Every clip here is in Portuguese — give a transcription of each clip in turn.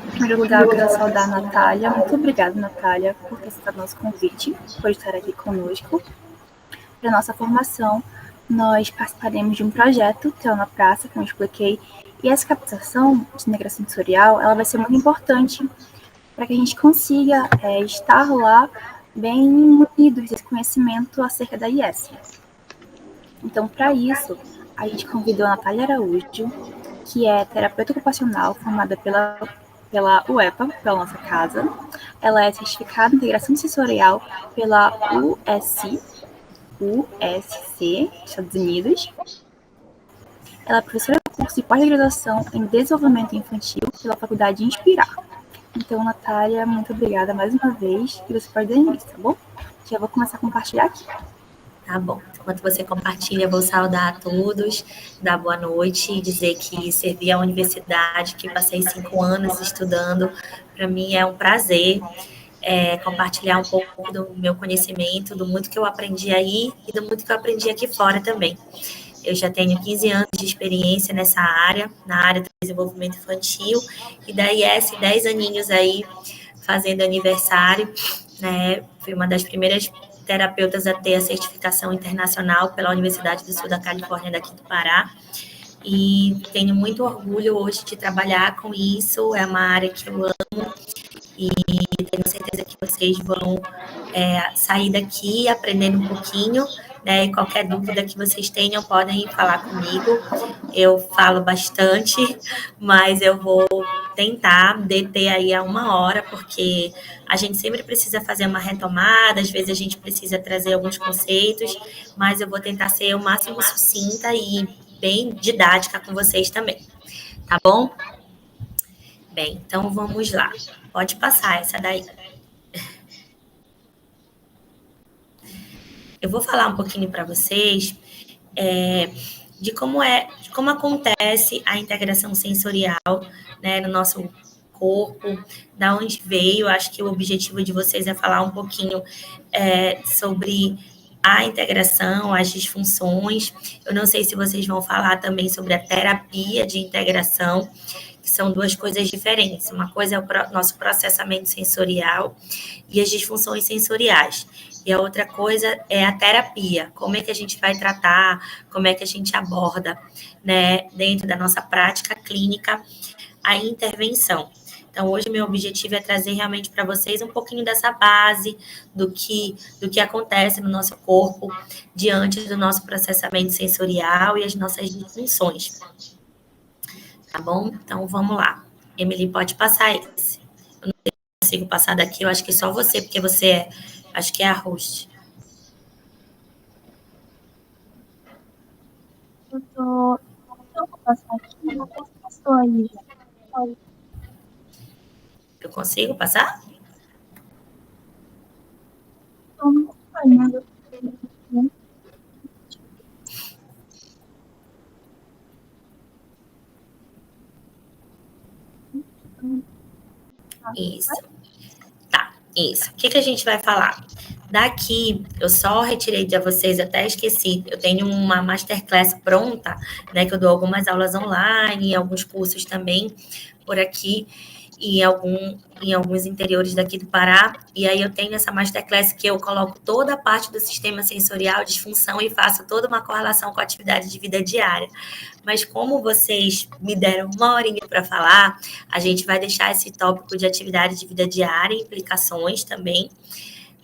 Em primeiro lugar, eu quero saudar a Natália. Muito obrigada, Natália, por ter aceitado nosso convite, por estar aqui conosco. Para nossa formação, nós participaremos de um projeto, Tela na Praça, como eu expliquei, e essa captação de integração sensorial, ela vai ser muito importante para que a gente consiga estar lá bem munidos desse conhecimento acerca da IS. Então, para isso, a gente convidou a Natália Araújo, que é terapeuta ocupacional formada pela UEPA, pela nossa casa. Ela é certificada em integração sensorial pela USC, Estados Unidos. Ela é professora do curso de pós-graduação em desenvolvimento infantil pela Faculdade Inspirar. Então, Natália, muito obrigada mais uma vez e você pode dar início, tá bom? Já vou começar a compartilhar aqui. Tá bom. Enquanto você compartilha, eu vou saudar a todos, dar boa noite e dizer que servi à universidade, que passei 5 anos estudando. Para mim é um prazer compartilhar um pouco do meu conhecimento, do muito que eu aprendi aí e do muito que eu aprendi aqui fora também. Eu já tenho 15 anos de experiência nessa área, na área do desenvolvimento infantil, e da IS, 10 aninhos aí fazendo aniversário, né? Fui uma das primeiras terapeutas a ter a certificação internacional pela Universidade do Sul da Califórnia, daqui do Pará, e tenho muito orgulho hoje de trabalhar com isso, é uma área que eu amo, e tenho certeza que vocês vão sair daqui aprendendo um pouquinho, né? E qualquer dúvida que vocês tenham, podem falar comigo. Eu falo bastante, mas eu vou tentar deter aí a 1 hora, porque a gente sempre precisa fazer uma retomada, às vezes a gente precisa trazer alguns conceitos, mas eu vou tentar ser o máximo sucinta e bem didática com vocês também, tá bom? Bem, então vamos lá. Pode passar essa daí. Eu vou falar um pouquinho para vocês de como acontece a integração sensorial, né, no nosso corpo, da onde veio. Acho que o objetivo de vocês é falar um pouquinho sobre a integração, as disfunções. Eu não sei se vocês vão falar também sobre a terapia de integração, que são duas coisas diferentes. Uma coisa é o nosso processamento sensorial e as disfunções sensoriais. E a outra coisa é a terapia, como é que a gente vai tratar, como é que a gente aborda, né, dentro da nossa prática clínica, a intervenção. Então, hoje, meu objetivo é trazer realmente para vocês um pouquinho dessa base do que acontece no nosso corpo diante do nosso processamento sensorial e as nossas disfunções. Tá bom? Então, vamos lá. Emily, pode passar esse. Eu não sei se consigo passar daqui, eu acho que só você, porque você acho que é a host. Eu vou passar aqui, não passou aí. Eu consigo passar? Estou muito falhando. Isso. Tá, isso. O que a gente vai falar? Daqui, eu só retirei de vocês, até esqueci. Eu tenho uma masterclass pronta, né? Que eu dou algumas aulas online, alguns cursos também por aqui, e em alguns interiores daqui do Pará. E aí eu tenho essa masterclass que eu coloco toda a parte do sistema sensorial, disfunção, e faço toda uma correlação com a atividade de vida diária. Mas como vocês me deram 1 horinha para falar, a gente vai deixar esse tópico de atividade de vida diária e implicações também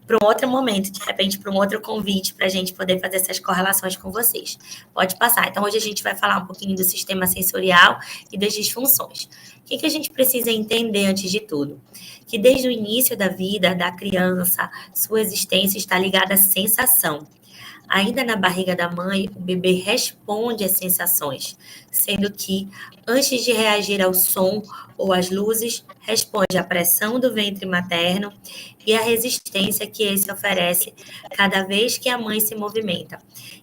para um outro momento, de repente para um outro convite, para a gente poder fazer essas correlações com vocês. Pode passar. Então, hoje a gente vai falar um pouquinho do sistema sensorial e das disfunções. O que a gente precisa entender antes de tudo? Que desde o início da vida da criança, sua existência está ligada à sensação. Ainda na barriga da mãe, o bebê responde às sensações, sendo que, antes de reagir ao som ou às luzes, responde à pressão do ventre materno e à resistência que esse oferece cada vez que a mãe se movimenta.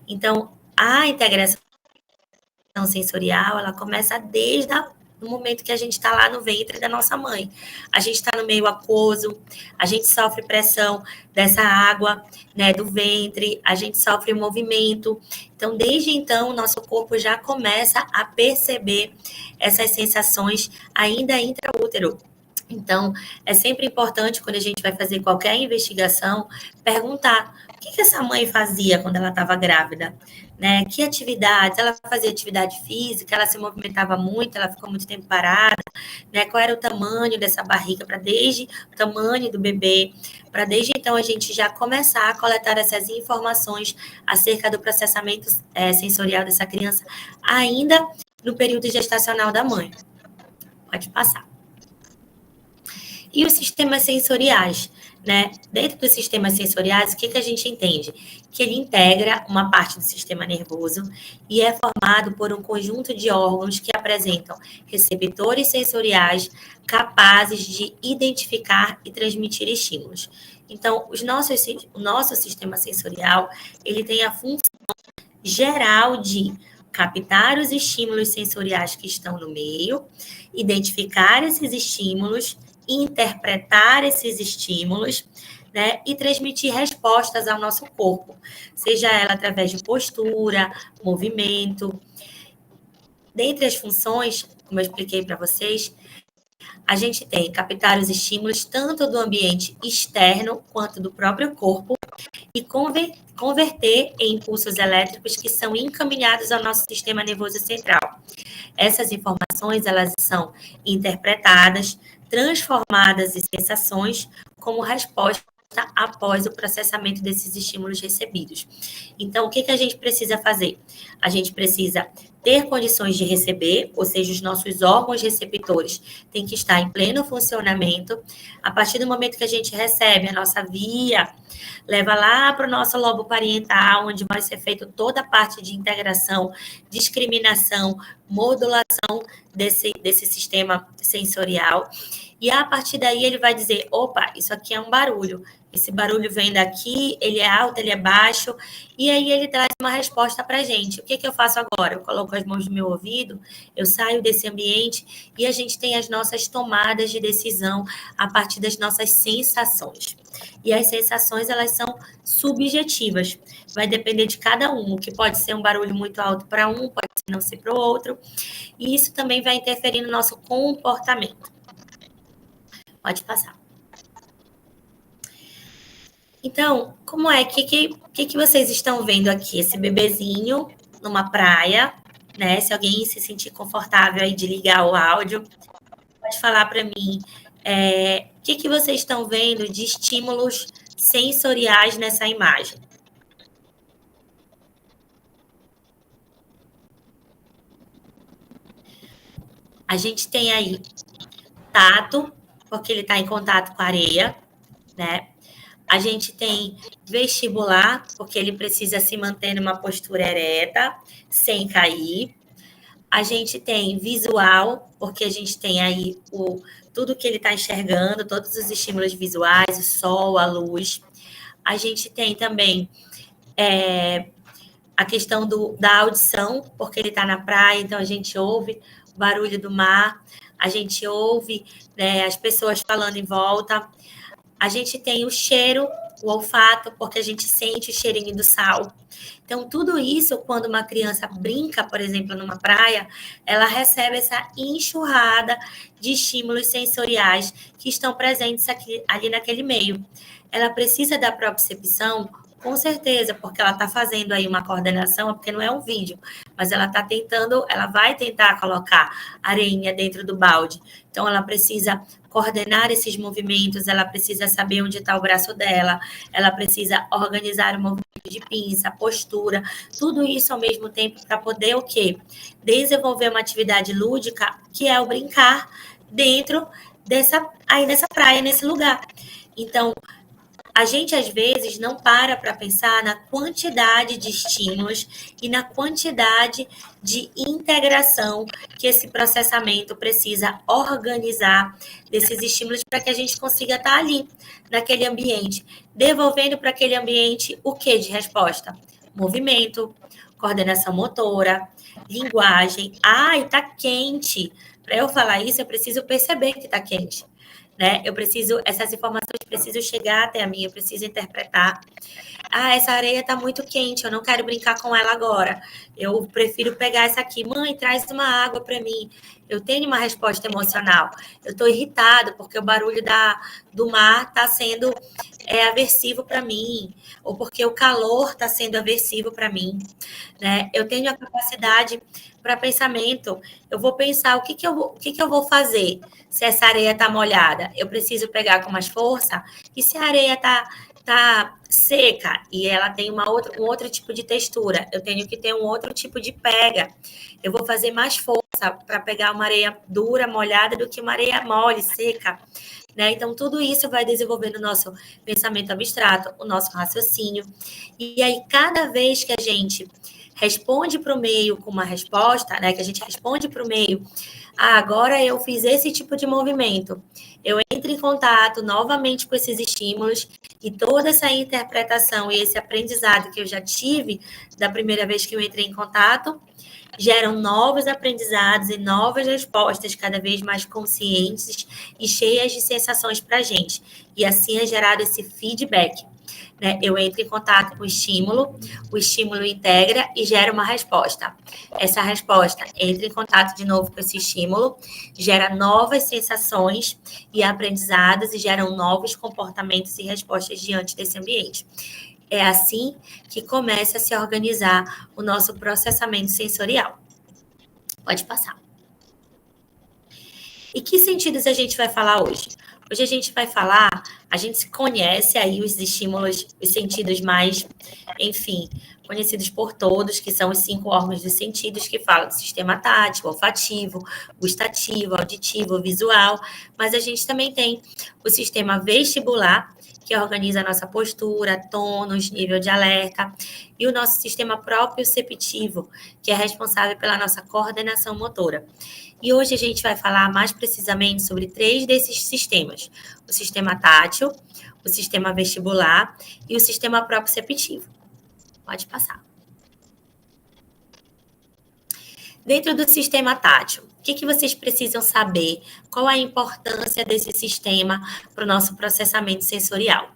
Então, a integração sensorial, ela começa desde no momento que a gente está lá no ventre da nossa mãe. A gente está no meio aquoso, a gente sofre pressão dessa água, né, do ventre, a gente sofre movimento. Então, desde então, o nosso corpo já começa a perceber essas sensações ainda intraútero. Então, é sempre importante, quando a gente vai fazer qualquer investigação, perguntar o que essa mãe fazia quando ela estava grávida, né? Que atividades? Ela fazia atividade física, ela se movimentava muito, ela ficou muito tempo parada, né? Qual era o tamanho dessa barriga, para desde o tamanho do bebê, para desde então a gente já começar a coletar essas informações acerca do processamento sensorial dessa criança, ainda no período gestacional da mãe. Pode passar. E os sistemas sensoriais, né? Dentro dos sistemas sensoriais, o que a gente entende? Que ele integra uma parte do sistema nervoso e é formado por um conjunto de órgãos que apresentam receptores sensoriais capazes de identificar e transmitir estímulos. Então, o nosso sistema sensorial, ele tem a função geral de captar os estímulos sensoriais que estão no meio, identificar esses estímulos, interpretar esses estímulos, né, e transmitir respostas ao nosso corpo, seja ela através de postura, movimento. Dentre as funções, como eu expliquei para vocês, a gente tem captar os estímulos tanto do ambiente externo quanto do próprio corpo e converter em impulsos elétricos que são encaminhados ao nosso sistema nervoso central. Essas informações, elas são interpretadas, transformadas em sensações como resposta após o processamento desses estímulos recebidos. Então, o que a gente precisa fazer? A gente precisa ter condições de receber, ou seja, os nossos órgãos receptores têm que estar em pleno funcionamento. A partir do momento que a gente recebe a nossa via, leva lá para o nosso lobo parietal, onde vai ser feita toda a parte de integração, discriminação, modulação desse sistema sensorial. E a partir daí ele vai dizer, opa, isso aqui é um barulho. Esse barulho vem daqui, ele é alto, ele é baixo. E aí ele traz uma resposta para a gente. O que eu faço agora? Eu coloco as mãos no meu ouvido, eu saio desse ambiente e a gente tem as nossas tomadas de decisão a partir das nossas sensações. E as sensações, elas são subjetivas. Vai depender de cada um. O que pode ser um barulho muito alto para um, pode não ser para o outro. E isso também vai interferir no nosso comportamento. Pode passar. Então, como é que vocês estão vendo aqui? Esse bebezinho numa praia, né? Se alguém se sentir confortável aí de ligar o áudio, pode falar para mim o que vocês estão vendo de estímulos sensoriais nessa imagem. A gente tem aí tato, porque ele está em contato com a areia, né? A gente tem vestibular, porque ele precisa se manter numa postura ereta, sem cair. A gente tem visual, porque a gente tem aí tudo que ele está enxergando, todos os estímulos visuais, o sol, a luz. A gente tem também a questão da audição, porque ele está na praia, então a gente ouve o barulho do mar, a gente ouve, né, as pessoas falando em volta. A gente tem o cheiro, o olfato, porque a gente sente o cheirinho do sal. Então, tudo isso, quando uma criança brinca, por exemplo, numa praia, ela recebe essa enxurrada de estímulos sensoriais que estão presentes ali naquele meio. Ela precisa da propriocepção, com certeza, porque ela está fazendo aí uma coordenação, porque não é um vídeo, mas ela vai tentar colocar areinha dentro do balde. Então, ela precisa coordenar esses movimentos, ela precisa saber onde está o braço dela, ela precisa organizar o movimento de pinça, postura, tudo isso ao mesmo tempo para poder o quê? Desenvolver uma atividade lúdica, que é o brincar dentro dessa praia, nesse lugar. Então, a gente, às vezes, não para pensar na quantidade de estímulos e na quantidade de integração que esse processamento precisa organizar desses estímulos para que a gente consiga estar ali, naquele ambiente, devolvendo para aquele ambiente o que de resposta? Movimento, coordenação motora, linguagem. Ai, tá quente. Para eu falar isso, eu preciso perceber que está quente, né? Essas informações precisam chegar até a mim, eu preciso interpretar. Ah, essa areia está muito quente, eu não quero brincar com ela agora. Eu prefiro pegar essa aqui. Mãe, traz uma água para mim. Eu tenho uma resposta emocional. Eu estou irritado porque o barulho do mar está sendo aversivo para mim, ou porque o calor está sendo aversivo para mim, né? Eu tenho a capacidade para pensamento. Eu vou pensar o que eu vou fazer se essa areia está molhada. Eu preciso pegar com mais força. E se a areia tá seca e ela tem um outro tipo de textura, eu tenho que ter um outro tipo de pega. Eu vou fazer mais força para pegar uma areia dura, molhada, do que uma areia mole, seca. Né? Então, tudo isso vai desenvolvendo o nosso pensamento abstrato, o nosso raciocínio. E aí, cada vez que a gente responde para o meio com uma resposta, né? Que a gente responde para o meio, agora eu fiz esse tipo de movimento. Eu entro em contato novamente com esses estímulos e toda essa interpretação e esse aprendizado que eu já tive da primeira vez que eu entrei em contato, geram novos aprendizados e novas respostas cada vez mais conscientes e cheias de sensações para a gente. E assim é gerado esse feedback. Né? Eu entro em contato com o estímulo integra e gera uma resposta. Essa resposta entra em contato de novo com esse estímulo, gera novas sensações e aprendizados e geram novos comportamentos e respostas diante desse ambiente. É assim que começa a se organizar o nosso processamento sensorial. Pode passar. E que sentidos a gente vai falar hoje? Hoje a gente vai falar, a gente conhece aí os estímulos, os sentidos mais, enfim, conhecidos por todos, que são os 5 órgãos dos sentidos, que falam do sistema tátil, olfativo, gustativo, auditivo, visual, mas a gente também tem o sistema vestibular, que organiza a nossa postura, tônus, nível de alerta, e o nosso sistema proprioceptivo, que é responsável pela nossa coordenação motora. E hoje a gente vai falar mais precisamente sobre 3 desses sistemas: o sistema tátil, o sistema vestibular e o sistema proprioceptivo. Pode passar. Dentro do sistema tátil, o que vocês precisam saber? Qual a importância desse sistema para o nosso processamento sensorial?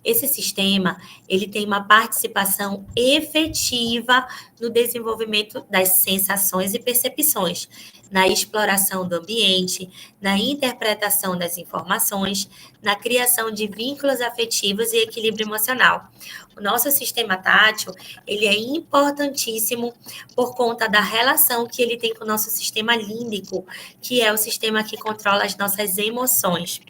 Esse sistema, ele tem uma participação efetiva no desenvolvimento das sensações e percepções, na exploração do ambiente, na interpretação das informações, na criação de vínculos afetivos e equilíbrio emocional. O nosso sistema tátil, ele é importantíssimo por conta da relação que ele tem com o nosso sistema límbico, que é o sistema que controla as nossas emoções.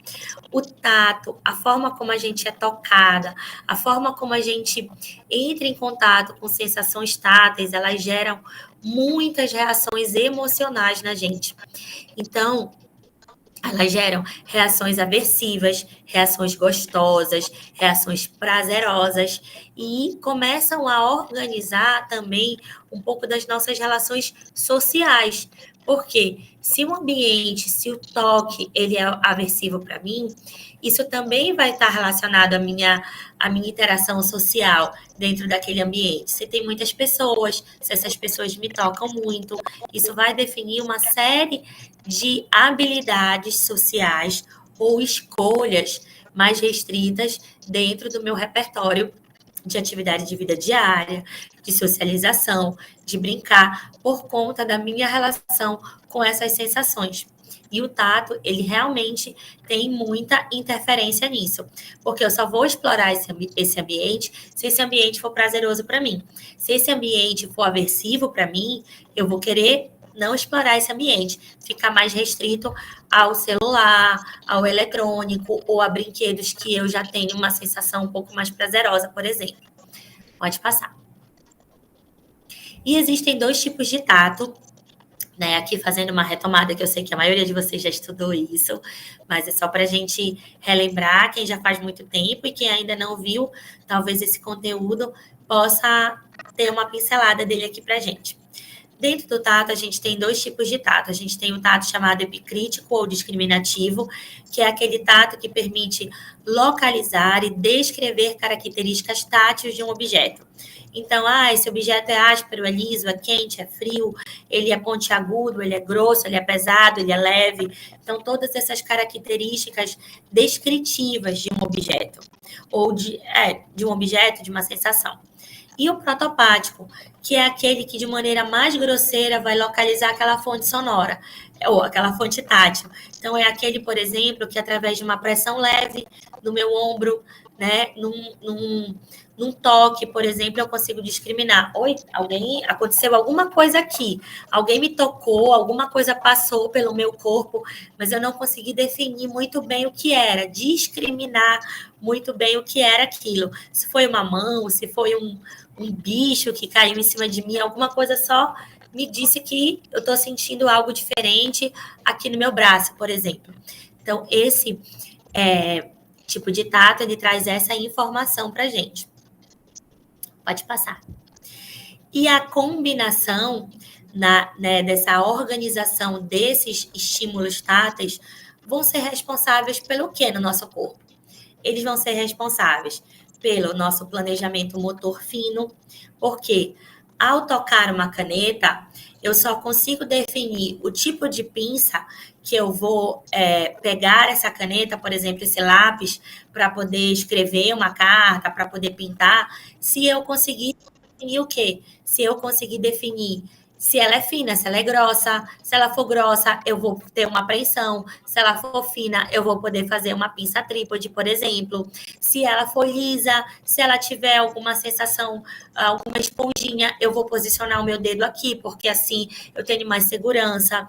O tato, a forma como a gente é tocada, a forma como a gente entra em contato com sensações táteis, elas geram muitas reações emocionais na gente. Então, elas geram reações aversivas, reações gostosas, reações prazerosas e começam a organizar também um pouco das nossas relações sociais. Porque se o ambiente, se o toque, ele é aversivo para mim, isso também vai estar relacionado à minha interação social dentro daquele ambiente. Se tem muitas pessoas, se essas pessoas me tocam muito, isso vai definir uma série de habilidades sociais ou escolhas mais restritas dentro do meu repertório de atividade de vida diária, de socialização, de brincar, por conta da minha relação com essas sensações. E o tato, ele realmente tem muita interferência nisso, porque eu só vou explorar esse ambiente se esse ambiente for prazeroso para mim. Se esse ambiente for aversivo para mim, eu vou querer não explorar esse ambiente, ficar mais restrito ao celular, ao eletrônico ou a brinquedos que eu já tenho uma sensação um pouco mais prazerosa, por exemplo. Pode passar. E existem 2 tipos de tato, né? Aqui fazendo uma retomada, que eu sei que a maioria de vocês já estudou isso, mas é só para a gente relembrar, quem já faz muito tempo e quem ainda não viu, talvez esse conteúdo possa ter uma pincelada dele aqui para a gente. Dentro do tato, a gente tem 2 tipos de tato. A gente tem o tato chamado epicrítico ou discriminativo, que é aquele tato que permite localizar e descrever características táteis de um objeto. Então, esse objeto é áspero, é liso, é quente, é frio, ele é pontiagudo, ele é grosso, ele é pesado, ele é leve. Então, todas essas características descritivas de um objeto, ou de um objeto, de uma sensação. E o protopático, que é aquele que, de maneira mais grosseira, vai localizar aquela fonte sonora, ou aquela fonte tátil. Então, é aquele, por exemplo, que através de uma pressão leve no meu ombro, né, num toque, por exemplo, eu consigo discriminar. Oi, aconteceu alguma coisa aqui, alguém me tocou, alguma coisa passou pelo meu corpo, mas eu não consegui definir muito bem o que era, discriminar muito bem o que era aquilo. Se foi uma mão, se foi um bicho que caiu em cima de mim, alguma coisa só me disse que eu estou sentindo algo diferente aqui no meu braço, por exemplo. Então, esse tipo de tato, ele traz essa informação para a gente. Pode passar. E a combinação dessa organização desses estímulos táteis vão ser responsáveis pelo quê no nosso corpo? Eles vão ser responsáveis pelo nosso planejamento motor fino, porque ao tocar uma caneta, eu só consigo definir o tipo de pinça que eu vou pegar essa caneta, por exemplo, esse lápis, para poder escrever uma carta, para poder pintar, se eu conseguir definir o quê? Se eu conseguir definir se ela é fina, se ela é grossa. Se ela for grossa, eu vou ter uma apreensão. Se ela for fina, eu vou poder fazer uma pinça trípode, por exemplo. Se ela for lisa, se ela tiver alguma sensação, alguma esponjinha, eu vou posicionar o meu dedo aqui, porque assim eu tenho mais segurança.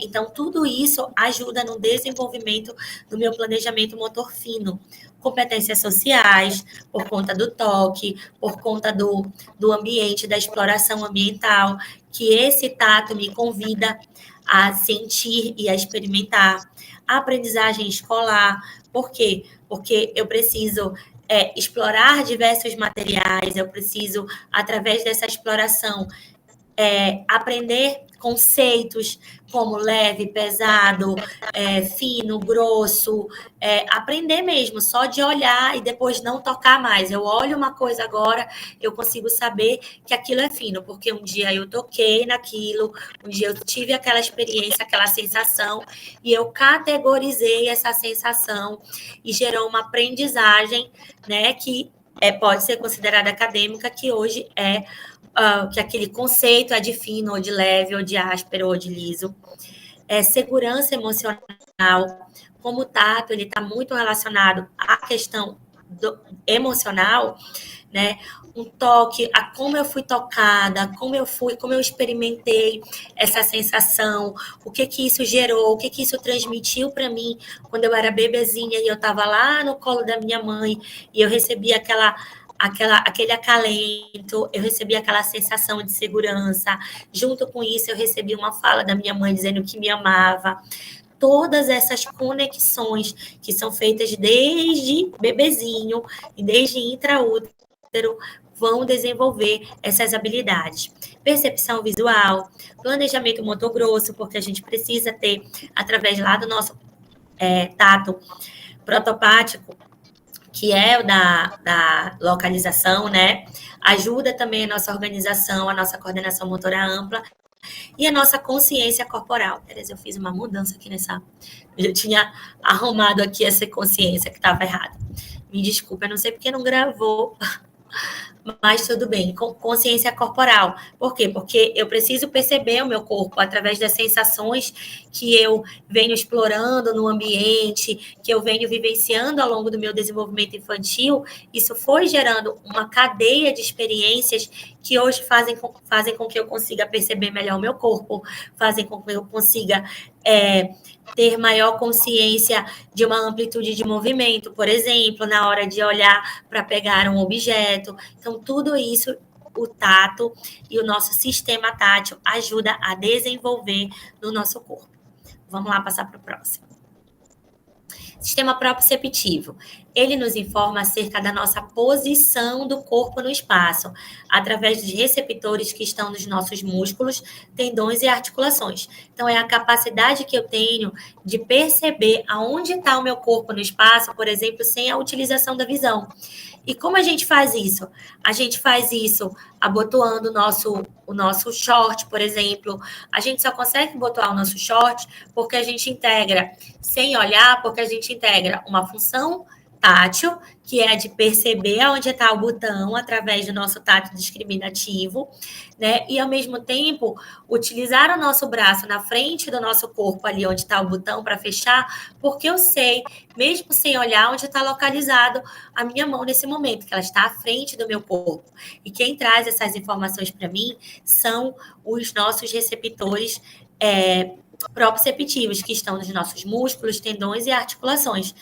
Então, tudo isso ajuda no desenvolvimento do meu planejamento motor fino. Competências sociais, por conta do toque, por conta do ambiente, da exploração ambiental, que esse tato me convida a sentir e a experimentar. A aprendizagem escolar, por quê? Porque eu preciso explorar diversos materiais, eu preciso, através dessa exploração, aprender conceitos como leve, pesado, fino, grosso, aprender mesmo, só de olhar e depois não tocar mais. Eu olho uma coisa agora, eu consigo saber que aquilo é fino, porque um dia eu toquei naquilo, um dia eu tive aquela experiência, aquela sensação, e eu categorizei essa sensação e gerou uma aprendizagem, né, que pode ser considerada acadêmica, que hoje que aquele conceito é de fino, ou de leve, ou de áspero, ou de liso. Segurança emocional, como o tato, ele está muito relacionado à questão emocional, né? Um toque, a como eu fui tocada, como eu experimentei essa sensação, o que isso gerou, o que isso transmitiu para mim quando eu era bebezinha e eu estava lá no colo da minha mãe e eu recebia aquele acalento, eu recebi aquela sensação de segurança. Junto com isso, eu recebi uma fala da minha mãe dizendo que me amava. Todas essas conexões que são feitas desde bebezinho e desde intraútero vão desenvolver essas habilidades. Percepção visual, planejamento motor grosso, porque a gente precisa ter, através lá do nosso tato protopático, que é o da localização, né? Ajuda também a nossa organização, a nossa coordenação motora ampla e a nossa consciência corporal. Tereza, eu fiz uma mudança aqui nessa... Eu tinha arrumado aqui essa consciência que estava errada. Me desculpa, eu não sei porque não gravou, mas tudo bem. Consciência corporal. Por quê? Porque eu preciso perceber o meu corpo através das sensações que eu venho explorando no ambiente, que eu venho vivenciando ao longo do meu desenvolvimento infantil. Isso foi gerando uma cadeia de experiências que hoje fazem com que eu consiga perceber melhor o meu corpo, fazem com que eu consiga ter maior consciência de uma amplitude de movimento, por exemplo, na hora de olhar para pegar um objeto. Então, tudo isso, o tato e o nosso sistema tátil ajuda a desenvolver no nosso corpo. Vamos lá passar para o próximo. Sistema proprioceptivo. Ele nos informa acerca da nossa posição do corpo no espaço, através dos receptores que estão nos nossos músculos, tendões e articulações. Então, é a capacidade que eu tenho de perceber aonde está o meu corpo no espaço, por exemplo, sem a utilização da visão. E como a gente faz isso? A gente faz isso abotoando o nosso short, por exemplo. A gente só consegue botoar o nosso short porque a gente integra, sem olhar, porque a gente integra uma função tátil, que é de perceber onde está o botão através do nosso tato discriminativo, né? E, ao mesmo tempo, utilizar o nosso braço na frente do nosso corpo, ali onde está o botão para fechar, porque eu sei, mesmo sem olhar, onde está localizado a minha mão nesse momento, que ela está à frente do meu corpo. E quem traz essas informações para mim são os nossos receptores proprioceptivos, que estão nos nossos músculos, tendões e articulações.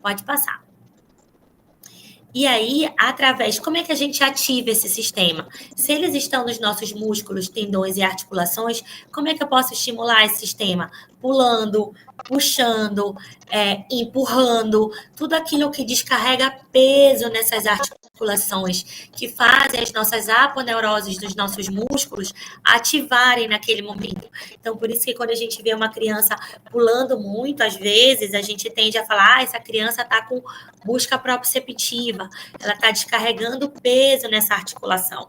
Pode passar. E aí, como é que a gente ativa esse sistema? Se eles estão nos nossos músculos, tendões e articulações, como é que eu posso estimular esse sistema? Pulando, puxando, empurrando, tudo aquilo que descarrega peso nessas articulações, que fazem as nossas aponeuroses dos nossos músculos ativarem naquele momento. Então, por isso que quando a gente vê uma criança pulando muito, às vezes, a gente tende a falar, essa criança está com busca proprioceptiva, ela está descarregando peso nessa articulação.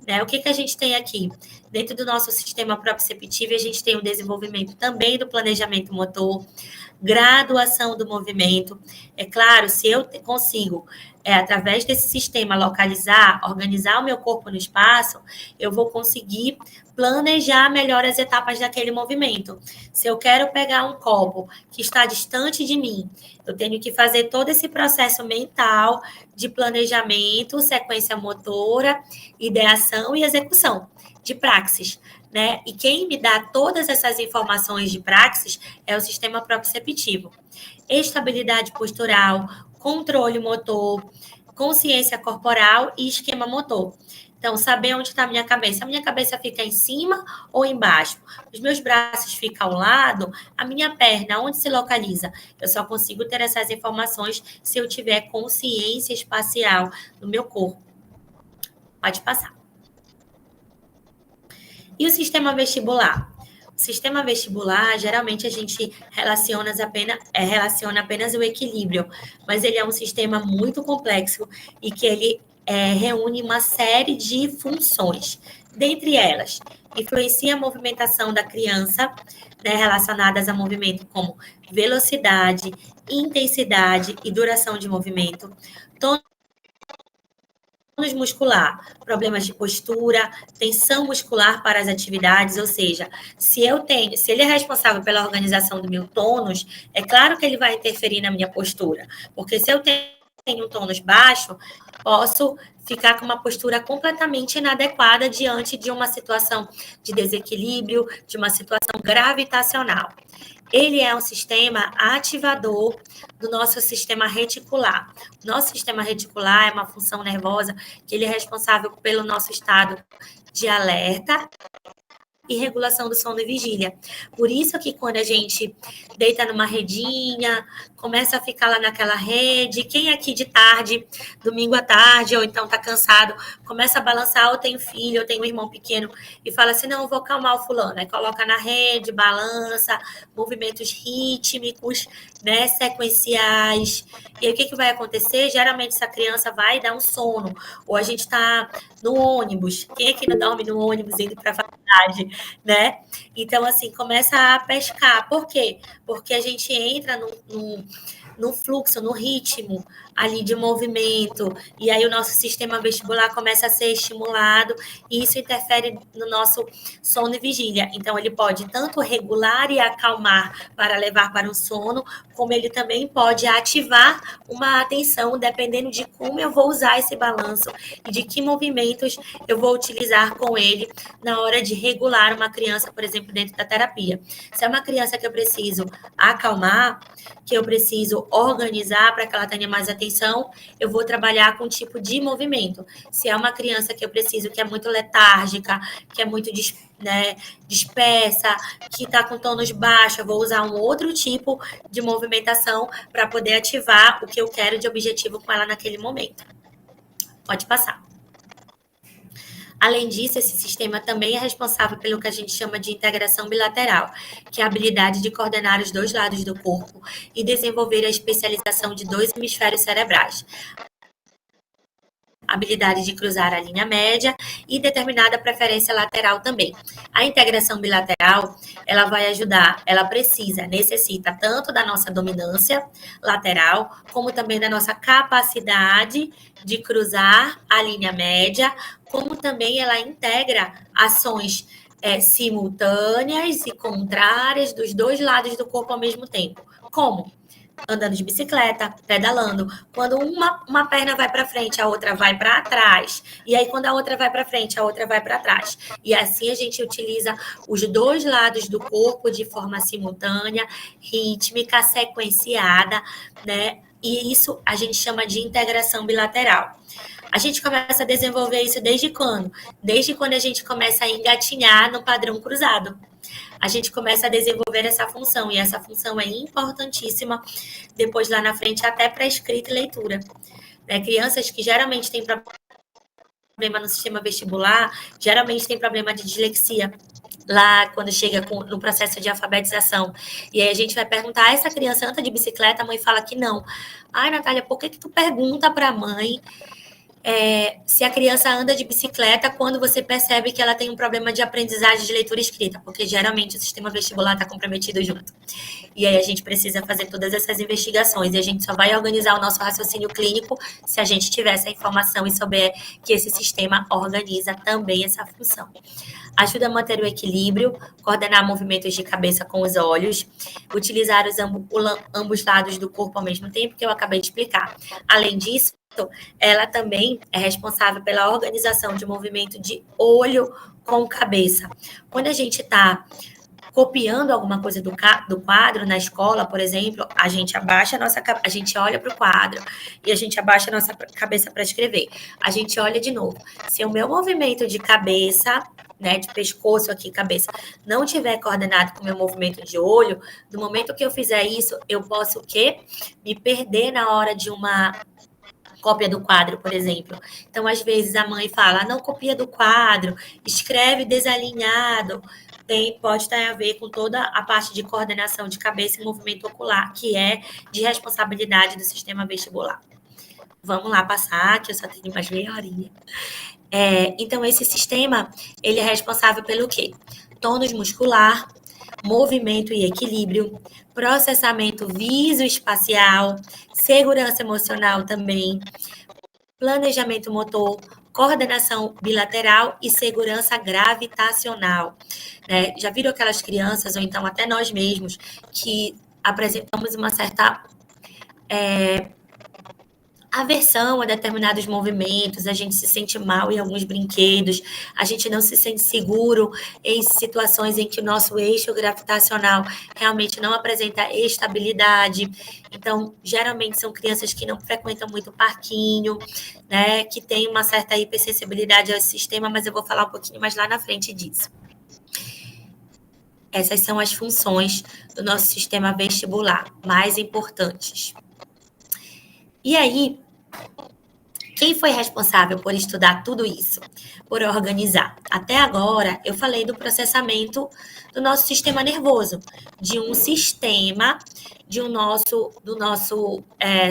Né? O que a gente tem aqui? Dentro do nosso sistema proprioceptivo, a gente tem o desenvolvimento também do planejamento motor, graduação do movimento. É claro, se eu consigo, através desse sistema, localizar, organizar o meu corpo no espaço, eu vou conseguir planejar melhor as etapas daquele movimento. Se eu quero pegar um copo que está distante de mim, eu tenho que fazer todo esse processo mental de planejamento, sequência motora, ideação e execução de praxis, né? E quem me dá todas essas informações de praxis é o sistema proprioceptivo. Estabilidade postural, controle motor, consciência corporal e esquema motor. Então, saber onde está a minha cabeça. A minha cabeça fica em cima ou embaixo? Os meus braços ficam ao lado? A minha perna, onde se localiza? Eu só consigo ter essas informações se eu tiver consciência espacial no meu corpo. Pode passar. E o sistema vestibular? O sistema vestibular, geralmente a gente relaciona apenas o equilíbrio, mas ele é um sistema muito complexo e que ele reúne uma série de funções. Dentre elas, influencia a movimentação da criança, né, relacionadas a movimento como velocidade, intensidade e duração de movimento, tônus muscular, problemas de postura, tensão muscular para as atividades, ou seja, se ele é responsável pela organização do meu tônus, é claro que ele vai interferir na minha postura, porque se eu tenho um tônus baixo, posso ficar com uma postura completamente inadequada diante de uma situação de desequilíbrio, de uma situação gravitacional. Ele é um sistema ativador do nosso sistema reticular. Nosso sistema reticular é uma função nervosa que ele é responsável pelo nosso estado de alerta e regulação do sono e vigília. Por isso que quando a gente deita numa redinha, começa a ficar lá naquela rede, quem aqui de tarde, domingo à tarde, ou então tá cansado, começa a balançar, ou tem filho, ou tem um irmão pequeno, e fala assim, não, eu vou acalmar o fulano. Aí coloca na rede, balança, movimentos rítmicos, né, sequenciais. E aí o que vai acontecer? Geralmente essa criança vai dar um sono, ou a gente tá no ônibus. Quem aqui não dorme no ônibus indo para a faculdade, né? Então, assim, começa a pescar. Por quê? Porque a gente entra no fluxo, no ritmo ali de movimento, e aí o nosso sistema vestibular começa a ser estimulado, e isso interfere no nosso sono e vigília. Então, ele pode tanto regular e acalmar para levar para o sono, como ele também pode ativar uma atenção, dependendo de como eu vou usar esse balanço e de que movimentos eu vou utilizar com ele na hora de regular uma criança, por exemplo, dentro da terapia. Se é uma criança que eu preciso acalmar, que eu preciso organizar para que ela tenha mais atenção, eu vou trabalhar com tipo de movimento. Se é uma criança que eu preciso, que é muito letárgica, que é muito dispersa, que está com tônus baixo, eu vou usar um outro tipo de movimentação para poder ativar o que eu quero de objetivo com ela naquele momento. Pode passar. Além disso, esse sistema também é responsável pelo que a gente chama de integração bilateral, que é a habilidade de coordenar os dois lados do corpo e desenvolver a especialização de dois hemisférios cerebrais. Habilidade de cruzar a linha média e determinada preferência lateral também. A integração bilateral, ela vai ajudar, ela necessita tanto da nossa dominância lateral, como também da nossa capacidade de cruzar a linha média, como também ela integra ações simultâneas e contrárias dos dois lados do corpo ao mesmo tempo. Como? Andando de bicicleta, pedalando. Quando uma perna vai para frente, a outra vai para trás. E aí, quando a outra vai para frente, a outra vai para trás. E assim a gente utiliza os dois lados do corpo de forma simultânea, rítmica, sequenciada, né? E isso a gente chama de integração bilateral. A gente começa a desenvolver isso desde quando? Desde quando a gente começa a engatinhar no padrão cruzado. A gente começa a desenvolver essa função, e essa função é importantíssima depois lá na frente, até para escrita e leitura. Crianças que geralmente têm problema no sistema vestibular, geralmente têm problema de dislexia, lá quando chega no processo de alfabetização. E aí a gente vai perguntar, essa criança anda de bicicleta? A mãe fala que não. Ai, Natália, por que tu pergunta para a mãe se a criança anda de bicicleta quando você percebe que ela tem um problema de aprendizagem de leitura e escrita? Porque geralmente o sistema vestibular está comprometido junto. E aí a gente precisa fazer todas essas investigações, e a gente só vai organizar o nosso raciocínio clínico se a gente tiver essa informação e souber que esse sistema organiza também essa função. Ajuda a manter o equilíbrio, coordenar movimentos de cabeça com os olhos, utilizar ambos lados do corpo ao mesmo tempo, que eu acabei de explicar. Além disso, ela também é responsável pela organização de movimento de olho com cabeça. Quando a gente está copiando alguma coisa do quadro na escola, por exemplo, a gente abaixa a gente olha para o quadro e a gente abaixa a nossa cabeça para escrever. A gente olha de novo. Se o meu movimento de cabeça, de pescoço aqui, cabeça, não tiver coordenado com o meu movimento de olho, no momento que eu fizer isso, eu posso o quê? Me perder na hora de uma cópia do quadro, por exemplo. Então, às vezes, a mãe fala, não copia do quadro, escreve desalinhado. Pode ter a ver com toda a parte de coordenação de cabeça e movimento ocular, que é de responsabilidade do sistema vestibular. Vamos lá passar, que eu só tenho mais meia horinha. Então, esse sistema, ele é responsável pelo quê? Tônus muscular, movimento e equilíbrio, processamento visoespacial, segurança emocional também, planejamento motor, coordenação bilateral e segurança gravitacional. Já viram aquelas crianças, ou então até nós mesmos, que apresentamos uma certa aversão a determinados movimentos, a gente se sente mal em alguns brinquedos, a gente não se sente seguro em situações em que o nosso eixo gravitacional realmente não apresenta estabilidade. Então, geralmente são crianças que não frequentam muito o parquinho, que têm uma certa hipersensibilidade ao sistema, mas eu vou falar um pouquinho mais lá na frente disso. Essas são as funções do nosso sistema vestibular mais importantes. E aí, quem foi responsável por estudar tudo isso? Por organizar? Até agora, eu falei do processamento do nosso sistema nervoso, de um sistema do nosso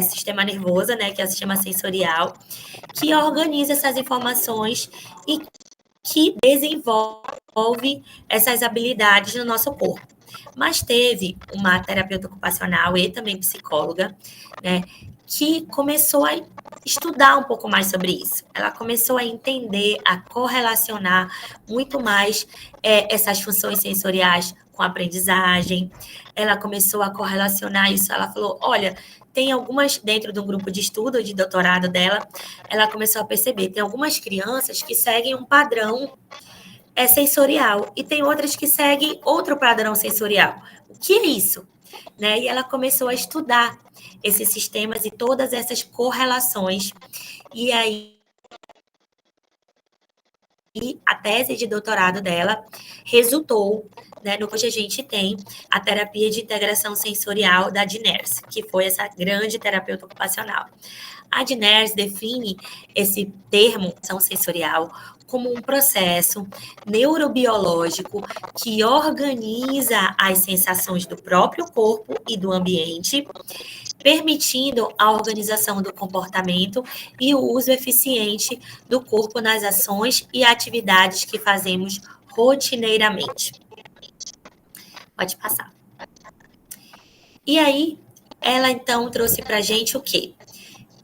sistema nervoso, que é o sistema sensorial, que organiza essas informações e que desenvolve essas habilidades no nosso corpo. Mas teve uma terapeuta ocupacional e também psicóloga, que começou a estudar um pouco mais sobre isso. Ela começou a entender, a correlacionar muito mais essas funções sensoriais com a aprendizagem. Ela começou a correlacionar isso. Ela falou, olha, tem algumas, dentro de um grupo de estudo, de doutorado dela, ela começou a perceber, tem algumas crianças que seguem um padrão sensorial e tem outras que seguem outro padrão sensorial. O que é isso? E ela começou a estudar esses sistemas e todas essas correlações. E aí, a tese de doutorado dela resultou, né, no que hoje a gente tem a terapia de integração sensorial da Diners, que foi essa grande terapeuta ocupacional. A Diners define esse termo, ação sensorial, como um processo neurobiológico que organiza as sensações do próprio corpo e do ambiente, permitindo a organização do comportamento e o uso eficiente do corpo nas ações e atividades que fazemos rotineiramente. Pode passar. E aí, ela então trouxe para a gente o quê?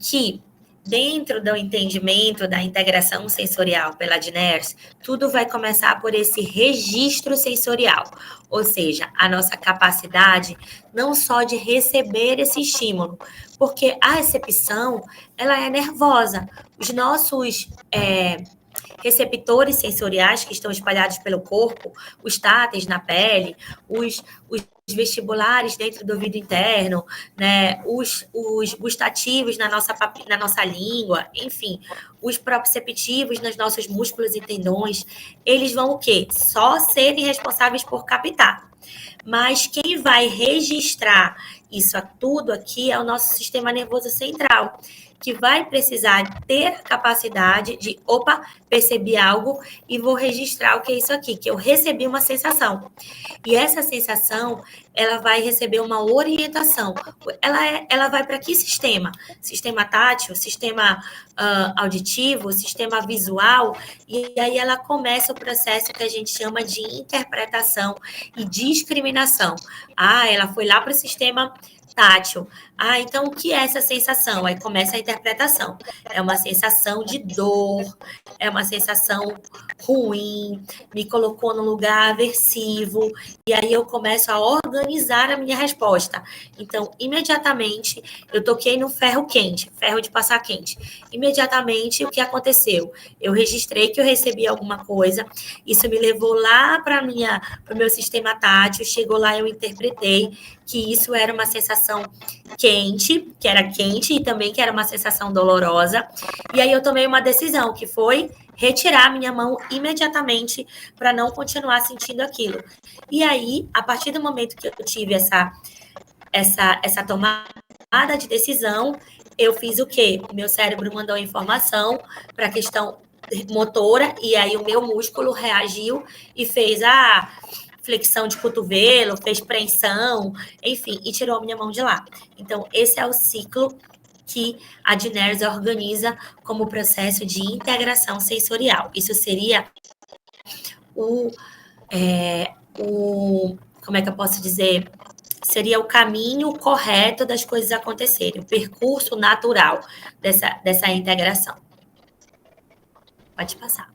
Que dentro do entendimento da integração sensorial pela Diners, tudo vai começar por esse registro sensorial, ou seja, a nossa capacidade não só de receber esse estímulo, porque a recepção, ela é nervosa. Os nossos receptores sensoriais que estão espalhados pelo corpo, os táteis na pele, os vestibulares dentro do ouvido interno, né, os gustativos na nossa língua, enfim, os proprioceptivos nos nossos músculos e tendões, eles vão o quê? Só serem responsáveis por captar. Mas quem vai registrar isso tudo aqui é o nosso sistema nervoso central, que vai precisar ter a capacidade de, percebi algo e vou registrar o que é isso aqui, que eu recebi uma sensação. E essa sensação, ela vai receber uma orientação. Ela vai para que sistema? Sistema tátil, sistema auditivo, sistema visual, e aí ela começa o processo que a gente chama de interpretação e discriminação. Ela foi lá para o sistema tátil. Então o que é essa sensação? Aí começa a interpretação. É uma sensação de dor, é uma sensação ruim, me colocou num lugar aversivo, e aí eu começo a organizar a minha resposta. Então, imediatamente, eu toquei no ferro quente, ferro de passar quente. Imediatamente, o que aconteceu? Eu registrei que eu recebi alguma coisa, isso me levou lá para o meu sistema tátil, chegou lá, eu interpretei que isso era uma sensação quente, que era quente e também que era uma sensação dolorosa. E aí eu tomei uma decisão, que foi retirar minha mão imediatamente para não continuar sentindo aquilo. E aí, a partir do momento que eu tive essa tomada de decisão, eu fiz o quê? O meu cérebro mandou informação para a questão motora, e aí o meu músculo reagiu e fez flexão de cotovelo, fez preensão, enfim, e tirou a minha mão de lá. Então, esse é o ciclo que a Diners organiza como processo de integração sensorial. Isso seria como é que eu posso dizer? Seria o caminho correto das coisas acontecerem, o percurso natural dessa integração. Pode passar.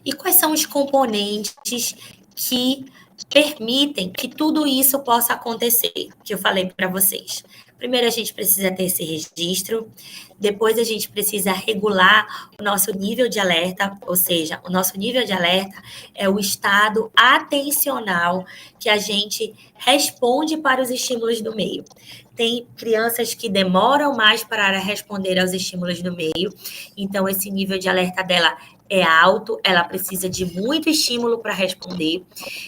E quais são os componentes que permitem que tudo isso possa acontecer, que eu falei para vocês? Primeiro, a gente precisa ter esse registro, depois a gente precisa regular o nosso nível de alerta, ou seja, o nosso nível de alerta é o estado atencional que a gente responde para os estímulos do meio. Tem crianças que demoram mais para responder aos estímulos do meio, então esse nível de alerta dela é alto, ela precisa de muito estímulo para responder.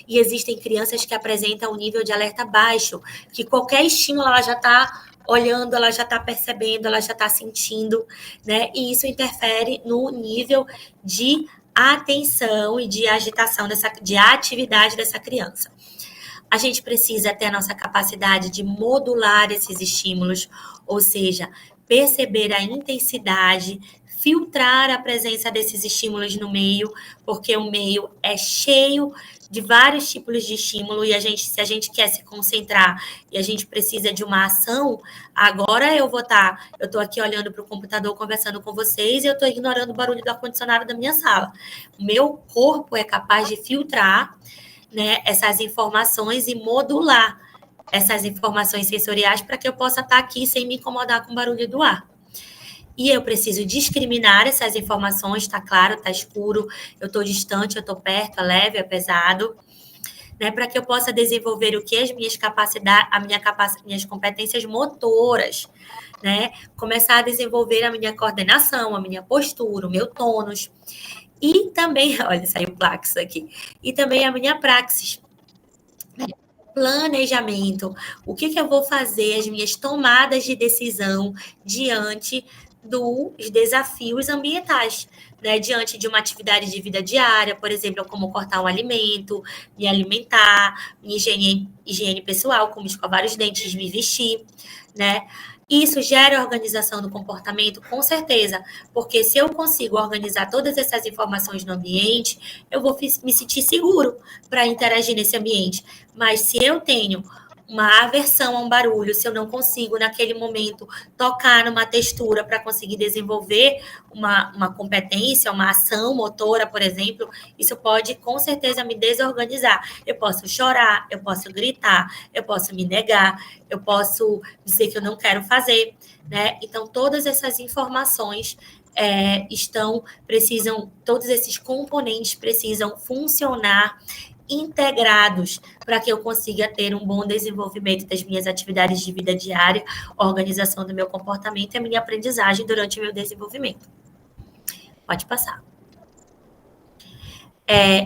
E existem crianças que apresentam um nível de alerta baixo, que qualquer estímulo ela já está olhando, ela já está percebendo, ela já está sentindo, né? E isso interfere no nível de atenção e de agitação, de atividade dessa criança. A gente precisa ter a nossa capacidade de modular esses estímulos, ou seja, perceber a intensidade, filtrar a presença desses estímulos no meio, porque o meio é cheio de vários tipos de estímulo, e se a gente quer se concentrar e a gente precisa de uma ação, agora eu estou aqui olhando para o computador, conversando com vocês, e eu estou ignorando o barulho do ar-condicionado da minha sala. O meu corpo é capaz de filtrar, né, essas informações e modular essas informações sensoriais para que eu possa estar aqui sem me incomodar com o barulho do ar. E eu preciso discriminar essas informações, está claro, está escuro, eu estou distante, eu estou perto, é leve, é pesado, né, para que eu possa desenvolver o que? As minhas capacidades, minhas competências motoras, né? Começar a desenvolver a minha coordenação, a minha postura, o meu tônus. E também, olha, saiu plax aqui. E também a minha praxis. Planejamento. O que eu vou fazer, as minhas tomadas de decisão diante dos desafios ambientais, né? Diante de uma atividade de vida diária, por exemplo, como cortar um alimento, me alimentar, minha higiene pessoal, como escovar os dentes, me vestir, né? Isso gera organização do comportamento, com certeza, porque se eu consigo organizar todas essas informações no ambiente, eu vou me sentir seguro para interagir nesse ambiente. Mas se eu tenho uma aversão a um barulho, se eu não consigo, naquele momento, tocar numa textura para conseguir desenvolver uma competência, uma ação motora, por exemplo, isso pode, com certeza, me desorganizar. Eu posso chorar, eu posso gritar, eu posso me negar, eu posso dizer que eu não quero fazer, né? Então, todas essas informações todos esses componentes precisam funcionar integrados para que eu consiga ter um bom desenvolvimento das minhas atividades de vida diária, organização do meu comportamento e a minha aprendizagem durante o meu desenvolvimento. Pode passar.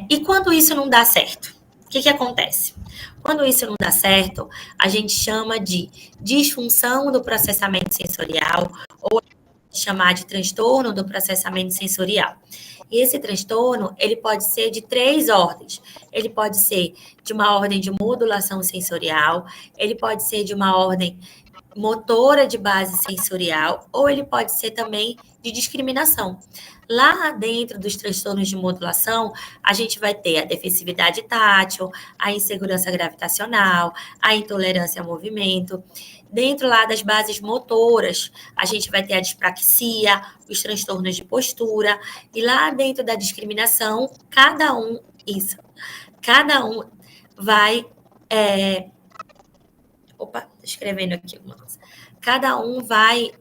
E quando isso não dá certo? O que acontece? Quando isso não dá certo, a gente chama de disfunção do processamento sensorial ou chamar de transtorno do processamento sensorial. E esse transtorno, ele pode ser de 3 ordens. Ele pode ser de uma ordem de modulação sensorial, ele pode ser de uma ordem motora de base sensorial, ou ele pode ser também de discriminação. Lá dentro dos transtornos de modulação, a gente vai ter a defensividade tátil, a insegurança gravitacional, a intolerância ao movimento. Dentro lá das bases motoras, a gente vai ter a dispraxia, os transtornos de postura, e lá dentro da discriminação, cada um vai... Opa, escrevendo aqui alguma coisa. Cada um vai...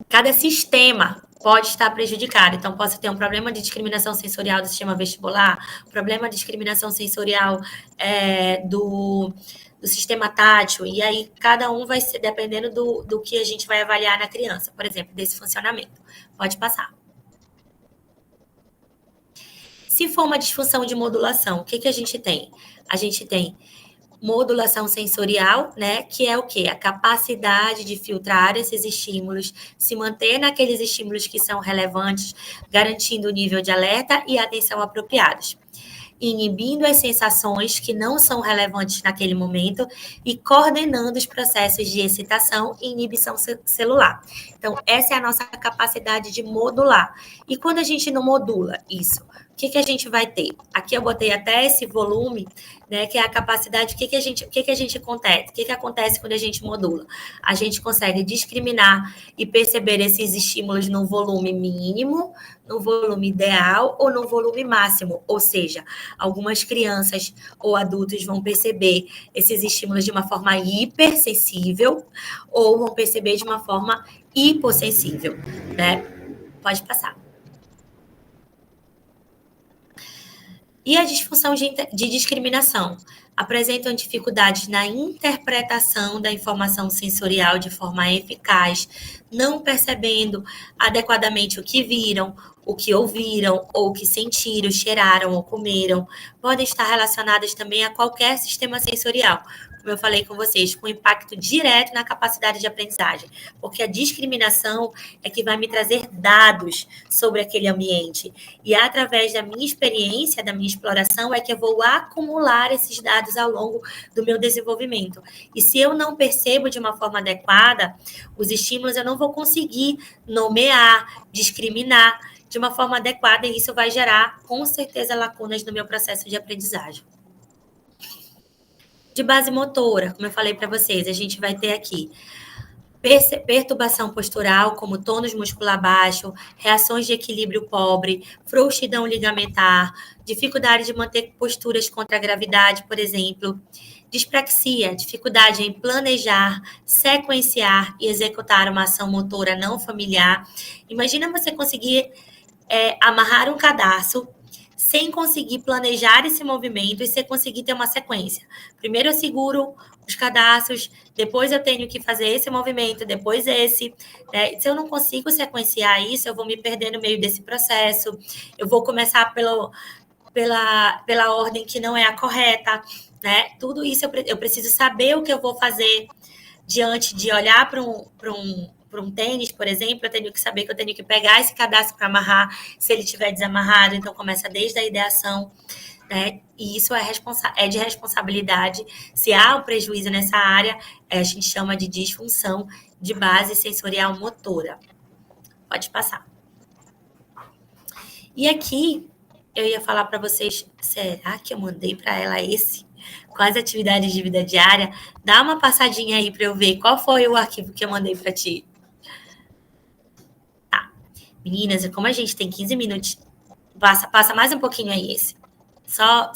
Cada sistema pode estar prejudicado. Então, posso ter um problema de discriminação sensorial do sistema vestibular, problema de discriminação sensorial do sistema tátil, e aí cada um vai ser dependendo do que a gente vai avaliar na criança, por exemplo, desse funcionamento. Pode passar. Se for uma disfunção de modulação, o que a gente tem? A gente tem modulação sensorial, né, que é o quê? A capacidade de filtrar esses estímulos, se manter naqueles estímulos que são relevantes, garantindo o nível de alerta e atenção apropriados, inibindo as sensações que não são relevantes naquele momento e coordenando os processos de excitação e inibição celular. Então, essa é a nossa capacidade de modular. E quando a gente não modula isso, o que a gente vai ter? Aqui eu botei até esse volume, né, que é a capacidade, o que acontece quando a gente modula? A gente consegue discriminar e perceber esses estímulos no volume mínimo, no volume ideal ou no volume máximo. Ou seja, algumas crianças ou adultos vão perceber esses estímulos de uma forma hipersensível ou vão perceber de uma forma hipossensível, né? Pode passar. E a disfunção de discriminação? Apresentam dificuldades na interpretação da informação sensorial de forma eficaz, não percebendo adequadamente o que viram, o que ouviram, ou o que sentiram, cheiraram ou comeram. Podem estar relacionadas também a qualquer sistema sensorial, como eu falei com vocês, com impacto direto na capacidade de aprendizagem, porque a discriminação é que vai me trazer dados sobre aquele ambiente, e através da minha experiência, da minha exploração, é que eu vou acumular esses dados ao longo do meu desenvolvimento. E se eu não percebo de uma forma adequada os estímulos, eu não vou conseguir nomear, discriminar de uma forma adequada, e isso vai gerar, com certeza, lacunas no meu processo de aprendizagem. De base motora, como eu falei para vocês, a gente vai ter aqui perturbação postural, como tônus muscular baixo, reações de equilíbrio pobre, frouxidão ligamentar, dificuldade de manter posturas contra a gravidade, por exemplo, dispraxia, dificuldade em planejar, sequenciar e executar uma ação motora não familiar. Imagina você conseguir amarrar um cadarço sem conseguir planejar esse movimento e sem conseguir ter uma sequência. Primeiro eu seguro os cadastros, depois eu tenho que fazer esse movimento, depois esse. Né? Se eu não consigo sequenciar isso, eu vou me perder no meio desse processo, eu vou começar pela ordem que não é a correta, né? Tudo isso eu preciso saber o que eu vou fazer diante de olhar para um tênis, por exemplo. Eu tenho que saber que eu tenho que pegar esse cadastro para amarrar, se ele estiver desamarrado, então começa desde a ideação, né? E isso é de responsabilidade. Se há um prejuízo nessa área, a gente chama de disfunção de base sensorial motora. Pode passar. E aqui, eu ia falar para vocês, será que eu mandei para ela esse? Com as atividades de vida diária? Dá uma passadinha aí para eu ver qual foi o arquivo que eu mandei para ti. Tá. Meninas, como a gente tem 15 minutos, passa mais um pouquinho aí esse. Só...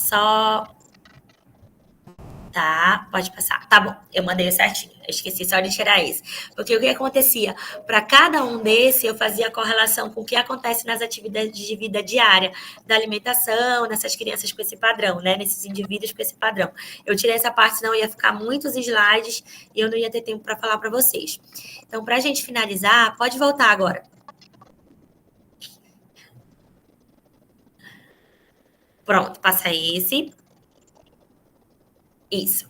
Tá, pode passar. Tá bom, eu mandei certinho. Eu esqueci só de tirar esse. Porque o que acontecia? Para cada um desse, eu fazia correlação com o que acontece nas atividades de vida diária, da alimentação, nessas crianças com esse padrão, né? Nesses indivíduos com esse padrão. Eu tirei essa parte, senão ia ficar muitos slides e eu não ia ter tempo para falar para vocês. Então, para a gente finalizar, pode voltar agora. Pronto, passa esse. Isso.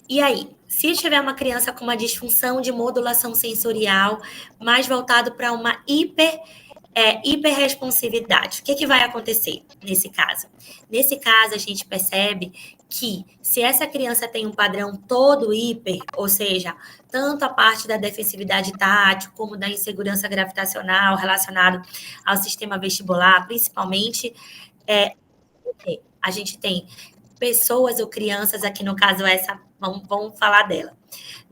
E aí, se tiver uma criança com uma disfunção de modulação sensorial, mais voltado para uma hiperresponsividade, o que vai acontecer nesse caso? Nesse caso, a gente percebe que se essa criança tem um padrão todo hiper, ou seja, tanto a parte da defensividade tátil, como da insegurança gravitacional relacionado ao sistema vestibular, principalmente, a gente tem pessoas ou crianças, aqui no caso essa, vamos falar dela,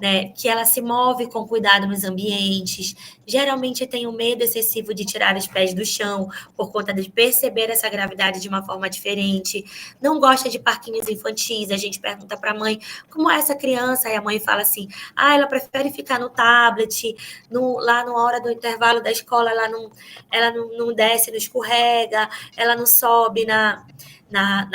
né? Que ela se move com cuidado nos ambientes, geralmente tem um medo excessivo de tirar os pés do chão, por conta de perceber essa gravidade de uma forma diferente, não gosta de parquinhos infantis. A gente pergunta para a mãe, como é essa criança? E a mãe fala assim, ela prefere ficar no tablet, lá na hora do intervalo da escola, ela não desce, não escorrega, ela não sobe na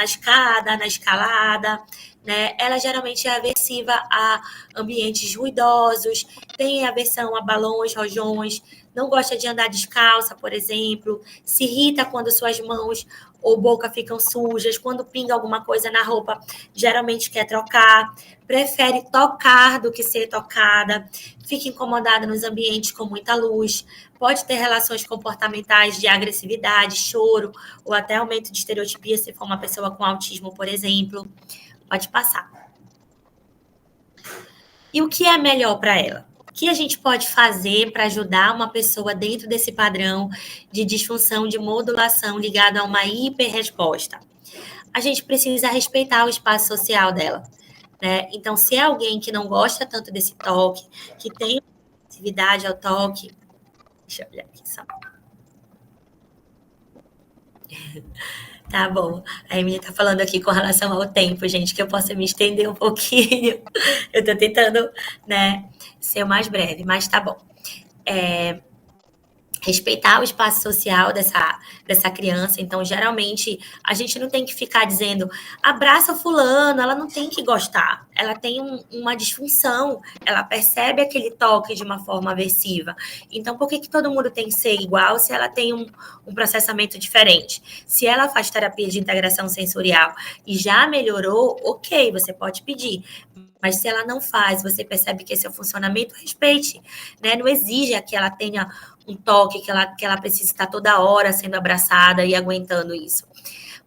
escada, na escalada, né? Ela geralmente é aversiva a ambientes ruidosos, tem aversão a balões, rojões, não gosta de andar descalça, por exemplo, se irrita quando suas mãos ou boca ficam sujas, quando pinga alguma coisa na roupa, geralmente quer trocar, prefere tocar do que ser tocada, fica incomodada nos ambientes com muita luz, pode ter relações comportamentais de agressividade, choro, ou até aumento de estereotipia, se for uma pessoa com autismo, por exemplo. Pode passar. E o que é melhor para ela? O que a gente pode fazer para ajudar uma pessoa dentro desse padrão de disfunção de modulação ligado a uma hiperresposta? A gente precisa respeitar o espaço social dela, né? Então, se é alguém que não gosta tanto desse toque, que tem atividade ao toque, deixa eu olhar aqui só. Tá bom. A Emília tá falando aqui com relação ao tempo, gente, que eu possa me estender um pouquinho. Eu tô tentando, né, ser o mais breve, mas tá bom. Respeitar o espaço social dessa criança. Então, geralmente, a gente não tem que ficar dizendo abraça fulano, ela não tem que gostar. Ela tem uma disfunção, ela percebe aquele toque de uma forma aversiva. Então, por que todo mundo tem que ser igual se ela tem um processamento diferente? Se ela faz terapia de integração sensorial e já melhorou, ok, você pode pedir. Mas se ela não faz, você percebe que esse é o funcionamento, respeite, né? Não exija que ela tenha um toque, que ela precise estar toda hora sendo abraçada e aguentando isso.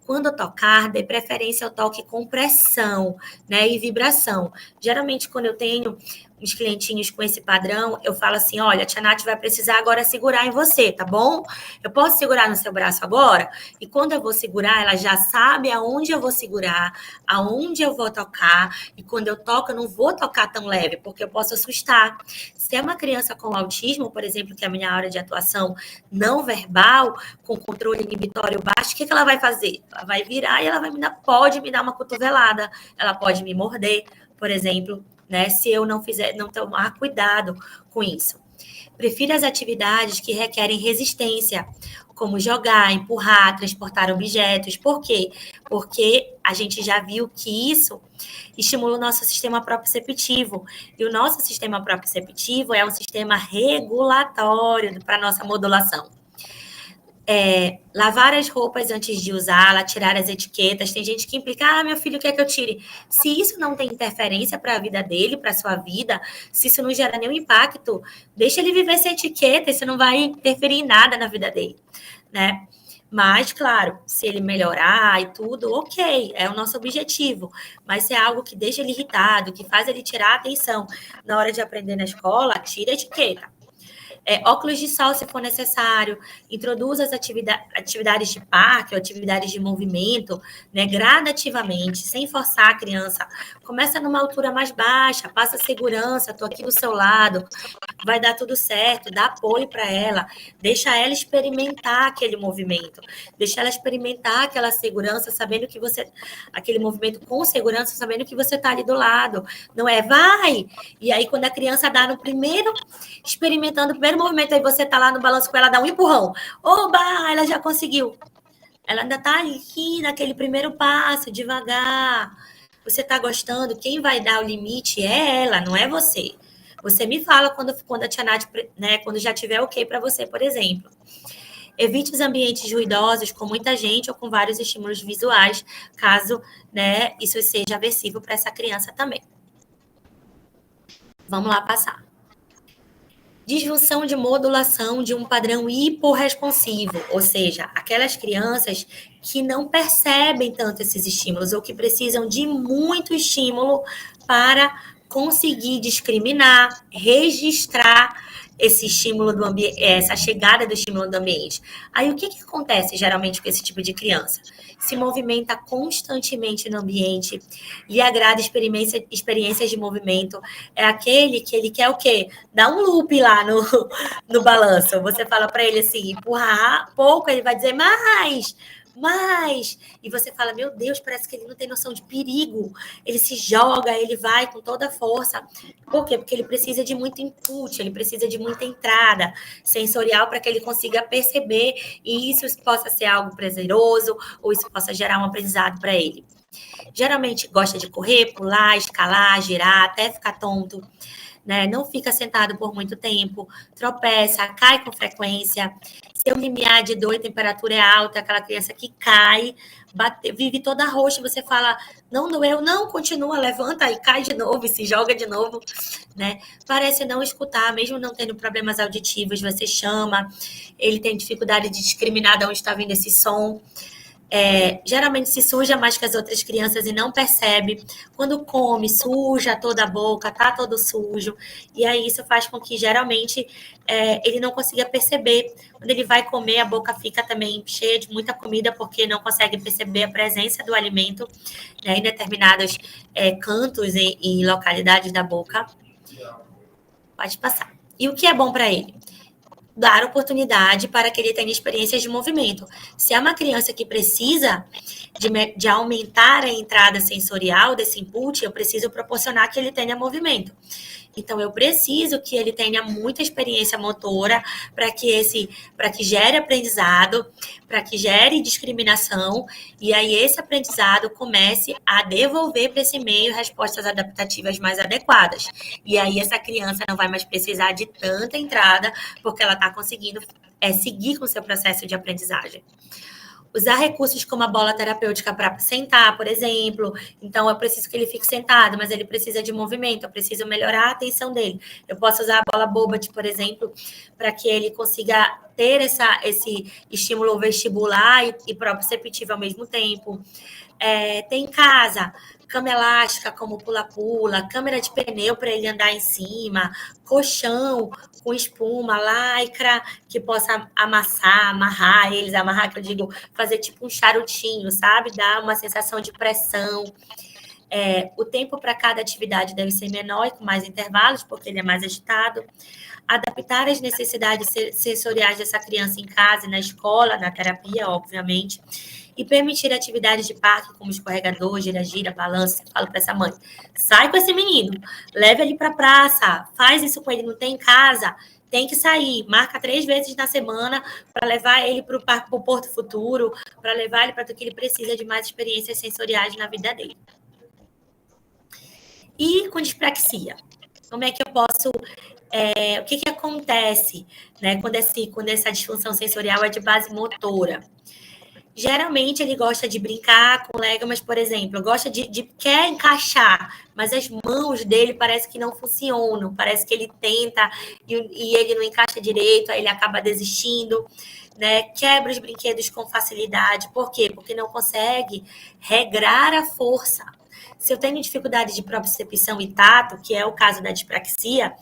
Quando tocar, dê preferência ao toque com pressão, né, e vibração. Geralmente, quando eu tenho uns clientinhos com esse padrão, eu falo assim, olha, a Tia Nath vai precisar agora segurar em você, tá bom? Eu posso segurar no seu braço agora? E quando eu vou segurar, ela já sabe aonde eu vou segurar, aonde eu vou tocar, e quando eu toco, eu não vou tocar tão leve, porque eu posso assustar. Se é uma criança com autismo, por exemplo, que é a minha área de atuação não verbal, com controle inibitório baixo, o que ela vai fazer? Ela vai virar e ela pode me dar uma cotovelada, ela pode me morder, por exemplo, né? Se eu não tomar cuidado com isso. Prefira as atividades que requerem resistência, como jogar, empurrar, transportar objetos. Por quê? Porque a gente já viu que isso estimula o nosso sistema proprioceptivo. E o nosso sistema proprioceptivo é um sistema regulatório para a nossa modulação. Lavar as roupas antes de usá-la, tirar as etiquetas. Tem gente que implica, meu filho quer que eu tire. Se isso não tem interferência para a vida dele, para a sua vida, se isso não gera nenhum impacto, deixa ele viver sem etiqueta, isso não vai interferir em nada na vida dele, né? Mas, claro, se ele melhorar e tudo, ok, é o nosso objetivo. Mas se é algo que deixa ele irritado, que faz ele tirar a atenção na hora de aprender na escola, tira a etiqueta. Óculos de sol, se for necessário, introduza as atividades de parque ou atividades de movimento, né, gradativamente, sem forçar a criança. Começa numa altura mais baixa, passa segurança, estou aqui do seu lado, vai dar tudo certo, dá apoio para ela, deixa ela experimentar aquele movimento, deixa ela experimentar aquela segurança, sabendo que você, aquele movimento com segurança, sabendo que você está ali do lado. Não é, vai! E aí, quando a criança dá no primeiro, experimentando o primeiro movimento, aí você tá lá no balanço com ela, dá um empurrão. Oba, ela já conseguiu. Ela ainda tá aqui naquele primeiro passo, devagar. Você tá gostando? Quem vai dar o limite é ela, não é você. Você me fala quando a tia Nath, né, quando já tiver ok para você, por exemplo. Evite os ambientes ruidosos, com muita gente ou com vários estímulos visuais, caso, né, isso seja aversivo para essa criança também. Vamos lá passar. Disjunção de modulação de um padrão hiporresponsivo, ou seja, aquelas crianças que não percebem tanto esses estímulos ou que precisam de muito estímulo para conseguir discriminar, registrar esse estímulo do ambiente, essa chegada do estímulo do ambiente. Aí o que acontece geralmente com esse tipo de criança? Se movimenta constantemente no ambiente, lhe agrada experiências de movimento, é aquele que ele quer o quê? Dá um loop lá no balanço. Você fala para ele assim, empurrar pouco, ele vai dizer mais, e você fala, meu Deus, parece que ele não tem noção de perigo, ele se joga, ele vai com toda a força. Por quê? Porque ele precisa de muito input, ele precisa de muita entrada sensorial para que ele consiga perceber e isso possa ser algo prazeroso ou isso possa gerar um aprendizado para ele. Geralmente gosta de correr, pular, escalar, girar, até ficar tonto, né? Não fica sentado por muito tempo, tropeça, cai com frequência. Seu limiar de dor e temperatura é alta, aquela criança que cai, vive toda roxa, você fala, não doeu, não, continua, levanta e cai de novo, e se joga de novo, né? Parece não escutar, mesmo não tendo problemas auditivos, você chama, ele tem dificuldade de discriminar de onde está vindo esse som. Geralmente se suja mais que as outras crianças e não percebe. Quando come, suja toda a boca, tá todo sujo. E aí isso faz com que geralmente ele não consiga perceber. Quando ele vai comer, a boca fica também cheia de muita comida porque não consegue perceber a presença do alimento, né, em determinados cantos e localidades da boca. Pode passar. E o que é bom para ele? Dar oportunidade para que ele tenha experiências de movimento. Se é uma criança que precisa de aumentar a entrada sensorial desse input, eu preciso proporcionar que ele tenha movimento. Então, eu preciso que ele tenha muita experiência motora para que gere aprendizado, para que gere discriminação, e aí esse aprendizado comece a devolver para esse meio respostas adaptativas mais adequadas. E aí essa criança não vai mais precisar de tanta entrada, porque ela está conseguindo seguir com o seu processo de aprendizagem. Usar recursos como a bola terapêutica para sentar, por exemplo. Então, eu preciso que ele fique sentado, mas ele precisa de movimento, eu preciso melhorar a atenção dele. Eu posso usar a bola Bobat, por exemplo, para que ele consiga ter esse estímulo vestibular e proprioceptivo ao mesmo tempo. Tem em casa cama elástica como pula-pula, câmera de pneu para ele andar em cima, colchão com espuma, lycra que possa amarrar, que eu digo, fazer tipo um charutinho, sabe? Dar uma sensação de pressão. O tempo para cada atividade deve ser menor e com mais intervalos, porque ele é mais agitado. Adaptar as necessidades sensoriais dessa criança em casa e na escola, na terapia, obviamente. E permitir atividades de parque, como escorregador, gira-gira, balanço. Falo para essa mãe, sai com esse menino, leve ele para a praça, faz isso com ele, não tem em casa, tem que sair, marca 3 vezes na semana para levar ele para o Porto Futuro, para levar ele para tudo que ele precisa de mais experiências sensoriais na vida dele. E com dispraxia? Como é que eu posso... o que acontece, né, quando essa disfunção sensorial é de base motora? Geralmente ele gosta de brincar com Lego, mas, por exemplo, gosta quer encaixar, mas as mãos dele parece que não funcionam, parece que ele tenta e ele não encaixa direito, aí ele acaba desistindo, né? Quebra os brinquedos com facilidade. Por quê? Porque não consegue regrar a força. Se eu tenho dificuldade de propriocepção e tato, que é o caso da dispraxia,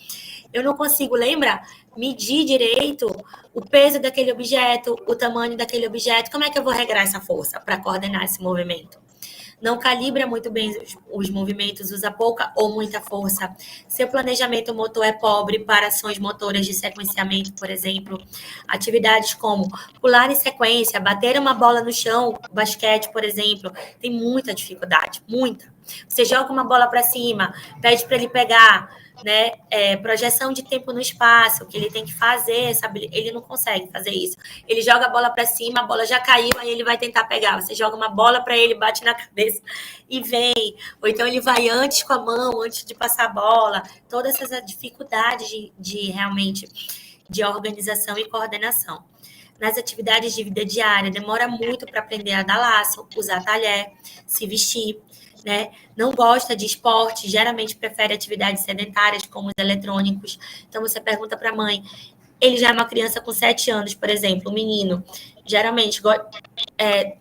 eu não consigo, lembra? Medir direito o peso daquele objeto, o tamanho daquele objeto. Como é que eu vou regrar essa força para coordenar esse movimento? Não calibra muito bem os movimentos, usa pouca ou muita força. Seu planejamento motor é pobre para ações motoras de sequenciamento, por exemplo. Atividades como pular em sequência, bater uma bola no chão, basquete, por exemplo, tem muita dificuldade, muita. Você joga uma bola para cima, pede para ele pegar, né? Projeção de tempo no espaço, que ele tem que fazer, sabe? Ele não consegue fazer isso. Ele joga a bola para cima, a bola já caiu, aí ele vai tentar pegar. Você joga uma bola para ele, bate na cabeça e vem. Ou então ele vai antes com a mão, antes de passar a bola. Todas essas dificuldades realmente de organização e coordenação. Nas atividades de vida diária, demora muito para aprender a dar laço, usar talher, se vestir, né? Não gosta de esporte, geralmente prefere atividades sedentárias, como os eletrônicos. Então, você pergunta para a mãe, ele já é uma criança com 7 anos, por exemplo, um menino, geralmente,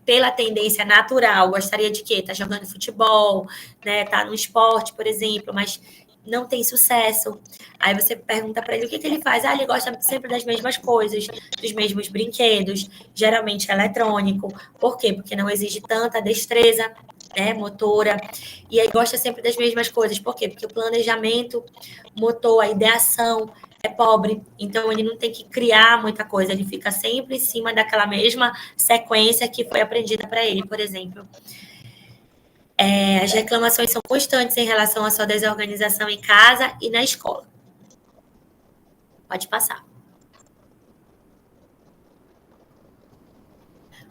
pela tendência natural, gostaria de quê? Tá jogando futebol, né? Tá no esporte, por exemplo, mas não tem sucesso. Aí você pergunta para ele o que ele faz. Ele gosta sempre das mesmas coisas, dos mesmos brinquedos, geralmente eletrônico. Por quê? Porque não exige tanta destreza, né, motora, e aí gosta sempre das mesmas coisas. Por quê? Porque o planejamento motor, a ideação é pobre, então ele não tem que criar muita coisa, ele fica sempre em cima daquela mesma sequência que foi aprendida para ele, por exemplo. As reclamações são constantes em relação à sua desorganização em casa e na escola. Pode passar.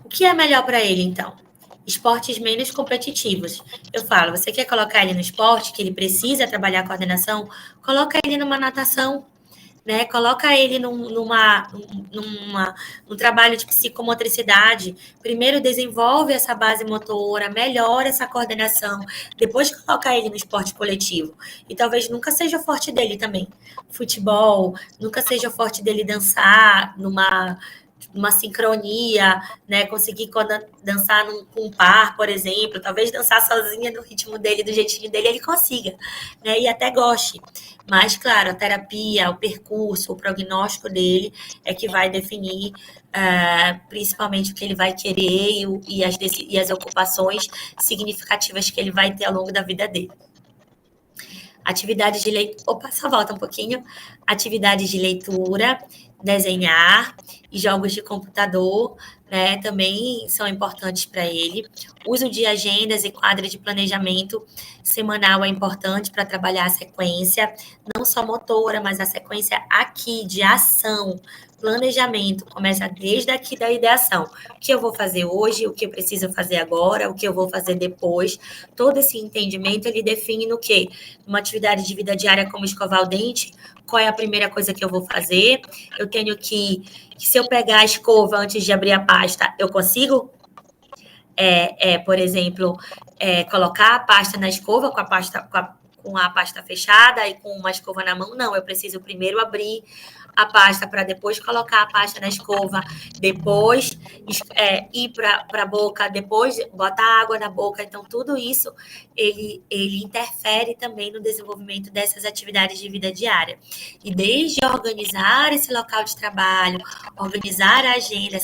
O que é melhor para ele, então? Esportes menos competitivos. Eu falo, você quer colocar ele no esporte, que ele precisa trabalhar a coordenação? Coloca ele numa natação, né? Coloca ele num trabalho de psicomotricidade. Primeiro desenvolve essa base motora, melhora essa coordenação, depois coloca ele no esporte coletivo. E talvez nunca seja forte dele também. Futebol, nunca seja forte dele dançar numa sincronia, né? Conseguir dançar com um par, por exemplo, talvez dançar sozinha no ritmo dele, do jeitinho dele, ele consiga, né? E até goste. Mas, claro, a terapia, o percurso, o prognóstico dele é que vai definir principalmente o que ele vai querer e as ocupações significativas que ele vai ter ao longo da vida dele. Atividades de leitura. Opa, só volta um pouquinho. Atividades de leitura, desenhar e jogos de computador, né, também são importantes para ele. Uso de agendas e quadros de planejamento semanal é importante para trabalhar a sequência, não só motora, mas a sequência aqui de ação. Planejamento começa desde aqui da ideação. O que eu vou fazer hoje, o que eu preciso fazer agora, o que eu vou fazer depois. Todo esse entendimento ele define no quê? Uma atividade de vida diária como escovar o dente, qual é a primeira coisa que eu vou fazer? Eu tenho que se eu pegar a escova antes de abrir a pasta, eu consigo? Por exemplo, colocar a pasta na escova com a pasta fechada e com uma escova na mão? Não, eu preciso primeiro abrir a pasta para depois colocar a pasta na escova, depois ir para a boca, depois botar água na boca. Então, tudo isso, ele interfere também no desenvolvimento dessas atividades de vida diária. E desde organizar esse local de trabalho, organizar a agenda,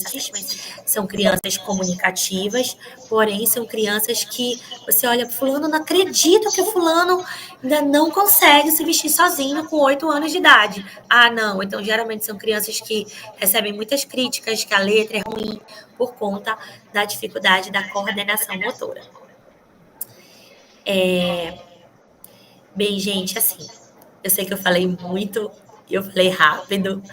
são crianças comunicativas, porém são crianças que você olha, fulano, não acredito que o fulano ainda não consegue se vestir sozinho com 8 anos de idade. Ah, não, então geralmente são crianças que recebem muitas críticas, que a letra é ruim, por conta da dificuldade da coordenação motora. Bem, gente, assim, eu sei que eu falei muito, E eu falei rápido,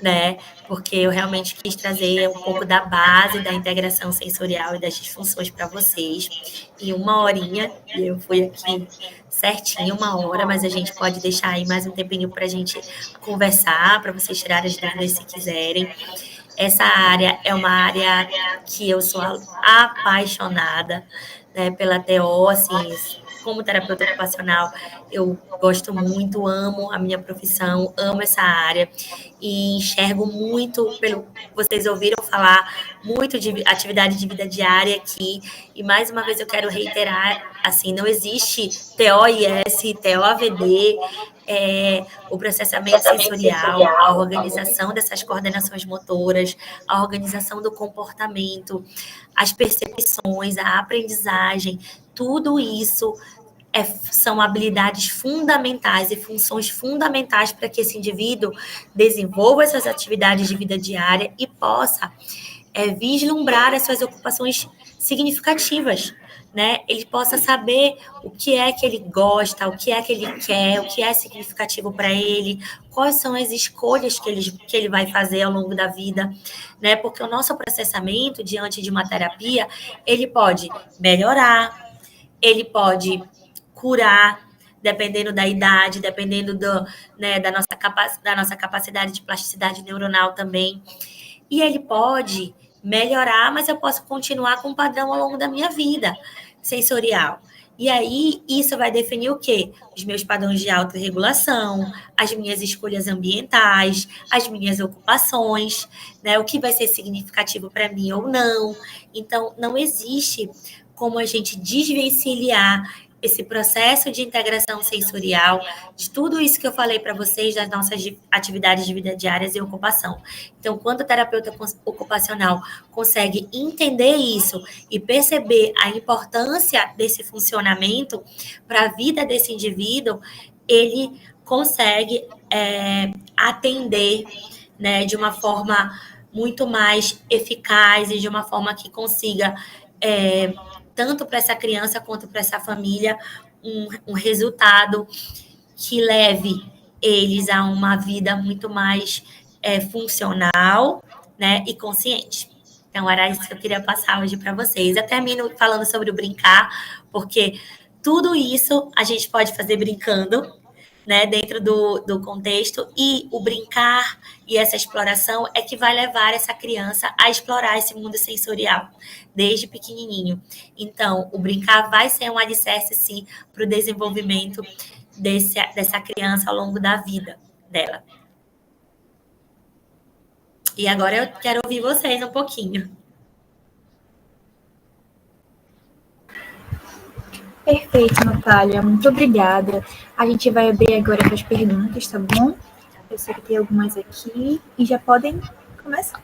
né? Porque eu realmente quis trazer um pouco da base da integração sensorial e das disfunções para vocês em uma horinha. E eu fui aqui certinho, uma hora, mas a gente pode deixar aí mais um tempinho para a gente conversar, para vocês tirarem as dúvidas se quiserem. Essa área é uma área que eu sou apaixonada, né, pela TO, assim, como terapeuta ocupacional, eu gosto muito, amo a minha profissão, amo essa área e enxergo muito, pelo vocês ouviram falar muito de atividade de vida diária aqui, e mais uma vez eu quero reiterar, assim, não existe TOIS, TOAVD, o processamento sensorial, a organização dessas coordenações motoras, a organização do comportamento, as percepções, a aprendizagem, tudo isso são habilidades fundamentais e funções fundamentais para que esse indivíduo desenvolva essas atividades de vida diária e possa vislumbrar as suas ocupações significativas, né? Ele possa saber o que é que ele gosta, o que é que ele quer, o que é significativo para ele, quais são as escolhas que ele vai fazer ao longo da vida, né? Porque o nosso processamento diante de uma terapia, ele pode melhorar, ele pode curar, dependendo da idade, dependendo né, da nossa capacidade de plasticidade neuronal também. E ele pode melhorar, mas eu posso continuar com um padrão ao longo da minha vida sensorial. E aí, isso vai definir o quê? Os meus padrões de autorregulação, as minhas escolhas ambientais, as minhas ocupações, né? O que vai ser significativo para mim ou não. Então, não existe como a gente desvencilhar esse processo de integração sensorial, de tudo isso que eu falei para vocês, das nossas atividades de vida diárias e ocupação. Então, quando o terapeuta ocupacional consegue entender isso e perceber a importância desse funcionamento para a vida desse indivíduo, ele consegue atender, né, de uma forma muito mais eficaz e de uma forma que consiga tanto para essa criança quanto para essa família, um resultado que leve eles a uma vida muito mais funcional, né, e consciente. Então, era isso que eu queria passar hoje para vocês. Eu termino falando sobre o brincar, porque tudo isso a gente pode fazer brincando, né, dentro do contexto, e o brincar e essa exploração é que vai levar essa criança a explorar esse mundo sensorial, desde pequenininho. Então, o brincar vai ser um alicerce, sim, para o desenvolvimento dessa criança ao longo da vida dela. E agora eu quero ouvir vocês um pouquinho. Perfeito, Natália. Muito obrigada. A gente vai abrir agora para as perguntas, tá bom? Eu sei que tem algumas aqui e já podem começar.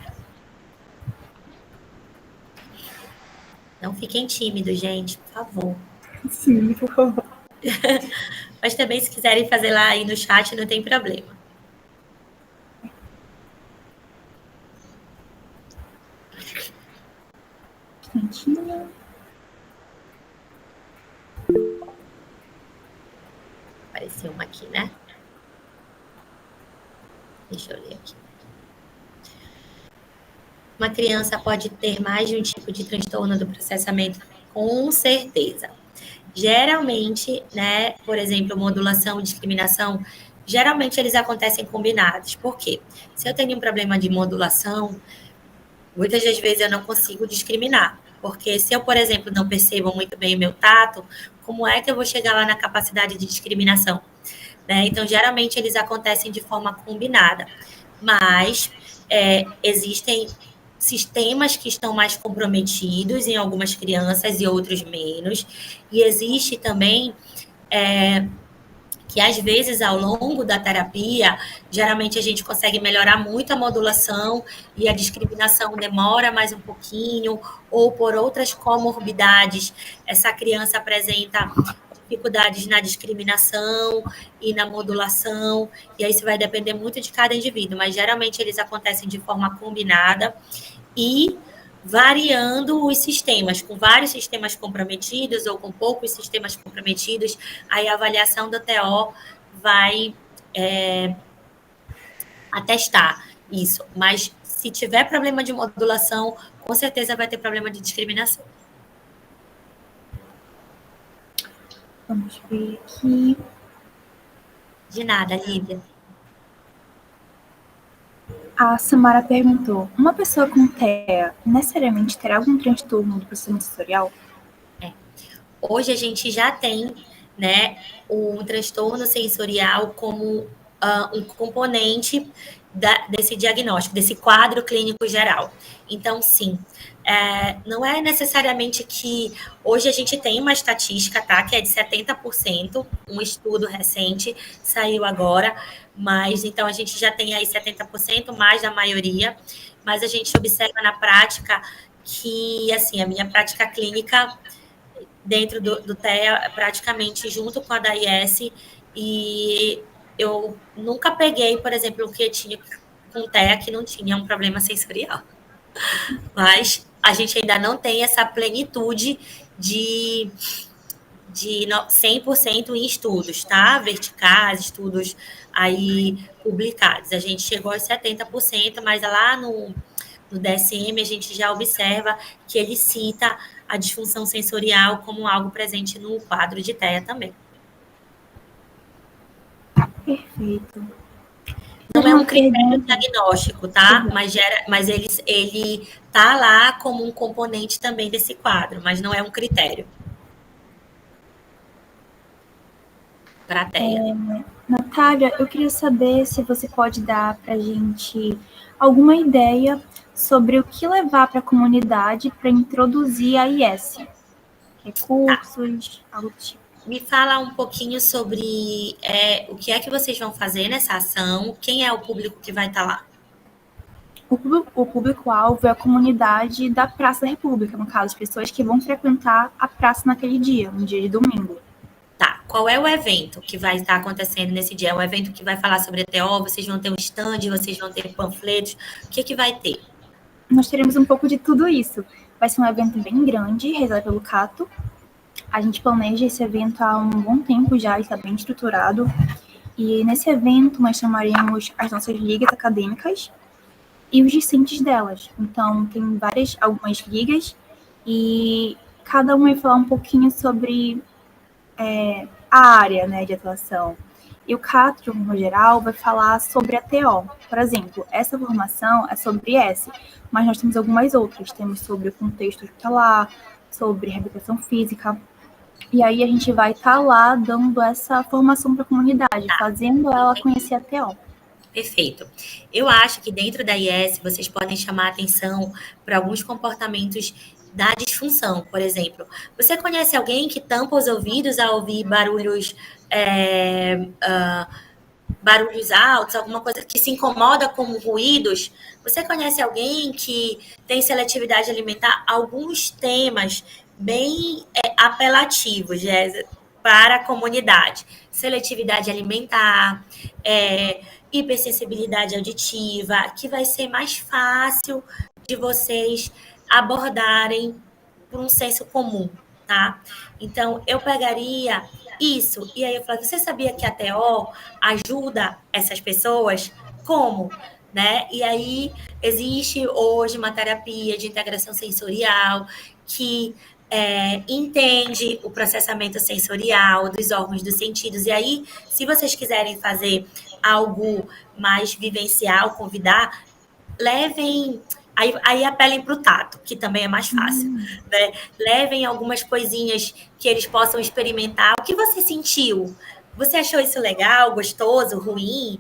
Não fiquem tímidos, gente, por favor. Sim, por favor. Mas também, se quiserem fazer lá aí no chat, não tem problema. Apareceu uma aqui, né? Deixa eu ler aqui. Uma criança pode ter mais de um tipo de transtorno do processamento? Com certeza. Geralmente, né, por exemplo, modulação e discriminação, geralmente eles acontecem combinados. Por quê? Se eu tenho um problema de modulação, muitas das vezes eu não consigo discriminar. Porque se eu, por exemplo, não percebo muito bem o meu tato, como é que eu vou chegar lá na capacidade de discriminação? Né? Então, geralmente, eles acontecem de forma combinada. Mas existem sistemas que estão mais comprometidos em algumas crianças e outros menos. E existe também que, às vezes, ao longo da terapia, geralmente a gente consegue melhorar muito a modulação e a discriminação demora mais um pouquinho, ou por outras comorbidades, essa criança apresenta dificuldades na discriminação e na modulação, e aí isso vai depender muito de cada indivíduo, mas geralmente eles acontecem de forma combinada e variando os sistemas, com vários sistemas comprometidos ou com poucos sistemas comprometidos, aí a avaliação da TO vai atestar isso. Mas se tiver problema de modulação, com certeza vai ter problema de discriminação. Vamos ver aqui. De nada, Lívia. A Samara perguntou: uma pessoa com TEA necessariamente terá algum transtorno do processamento sensorial? Hoje a gente já tem, né, o transtorno sensorial como um componente desse diagnóstico, desse quadro clínico geral. Então, sim, não é necessariamente que hoje a gente tem uma estatística, tá, que é de 70%, um estudo recente saiu agora, mas então a gente já tem aí 70%, mais da maioria, mas a gente observa na prática que, assim, a minha prática clínica dentro do TEA, praticamente junto com a da IS, e eu nunca peguei, por exemplo, o que tinha com TEA que não tinha um problema sensorial. Mas a gente ainda não tem essa plenitude de 100% em estudos, tá? Verticais, estudos aí publicados. A gente chegou a 70%, mas lá no DSM a gente já observa que ele cita a disfunção sensorial como algo presente no quadro de TEA também. Perfeito. Não é um critério diagnóstico, tá? Mas ele tá lá como um componente também desse quadro, mas não é um critério para TEA. Natália, eu queria saber se você pode dar para a gente alguma ideia sobre o que levar para a comunidade para introduzir a IS. Recursos, algo do tipo. Me fala um pouquinho sobre o que é que vocês vão fazer nessa ação, quem é o público que vai estar lá? O público-alvo é a comunidade da Praça da República, no caso, as pessoas que vão frequentar a praça naquele dia, no dia de domingo. Tá, qual é o evento que vai estar acontecendo nesse dia? É um evento que vai falar sobre a TO, vocês vão ter um stand, vocês vão ter panfletos, o que vai ter? Nós teremos um pouco de tudo isso. Vai ser um evento bem grande, realizado pelo Cato. A gente planeja esse evento há um bom tempo já, ele está bem estruturado. E nesse evento nós chamaremos as nossas ligas acadêmicas e os discentes delas. Então, tem algumas ligas, e cada uma vai falar um pouquinho sobre a área, né, de atuação. E o Cato, de um modo geral, vai falar sobre a TO. Por exemplo, essa formação é sobre S, mas nós temos algumas outras. Temos sobre o contexto hospitalar, sobre reabilitação física. E aí a gente vai estar lá dando essa formação para a comunidade, fazendo ela conhecer a TO. Perfeito. Eu acho que dentro da IS vocês podem chamar a atenção para alguns comportamentos da disfunção. Por exemplo, você conhece alguém que tampa os ouvidos ao ouvir barulhos barulhos altos, alguma coisa que se incomoda com ruídos? Você conhece alguém que tem seletividade alimentar? Alguns temas bem apelativos, para a comunidade. Seletividade alimentar, hipersensibilidade auditiva, que vai ser mais fácil de vocês abordarem por um senso comum, tá? Então, eu pegaria isso, e aí eu falei, você sabia que a TO ajuda essas pessoas? Como? Né? E aí, existe hoje uma terapia de integração sensorial que entende o processamento sensorial dos órgãos dos sentidos. E aí, se vocês quiserem fazer algo mais vivencial, convidar, levem... Aí apelem para o tato, que também é mais fácil. Né? Levem algumas coisinhas que eles possam experimentar. O que você sentiu? Você achou isso legal, gostoso, ruim?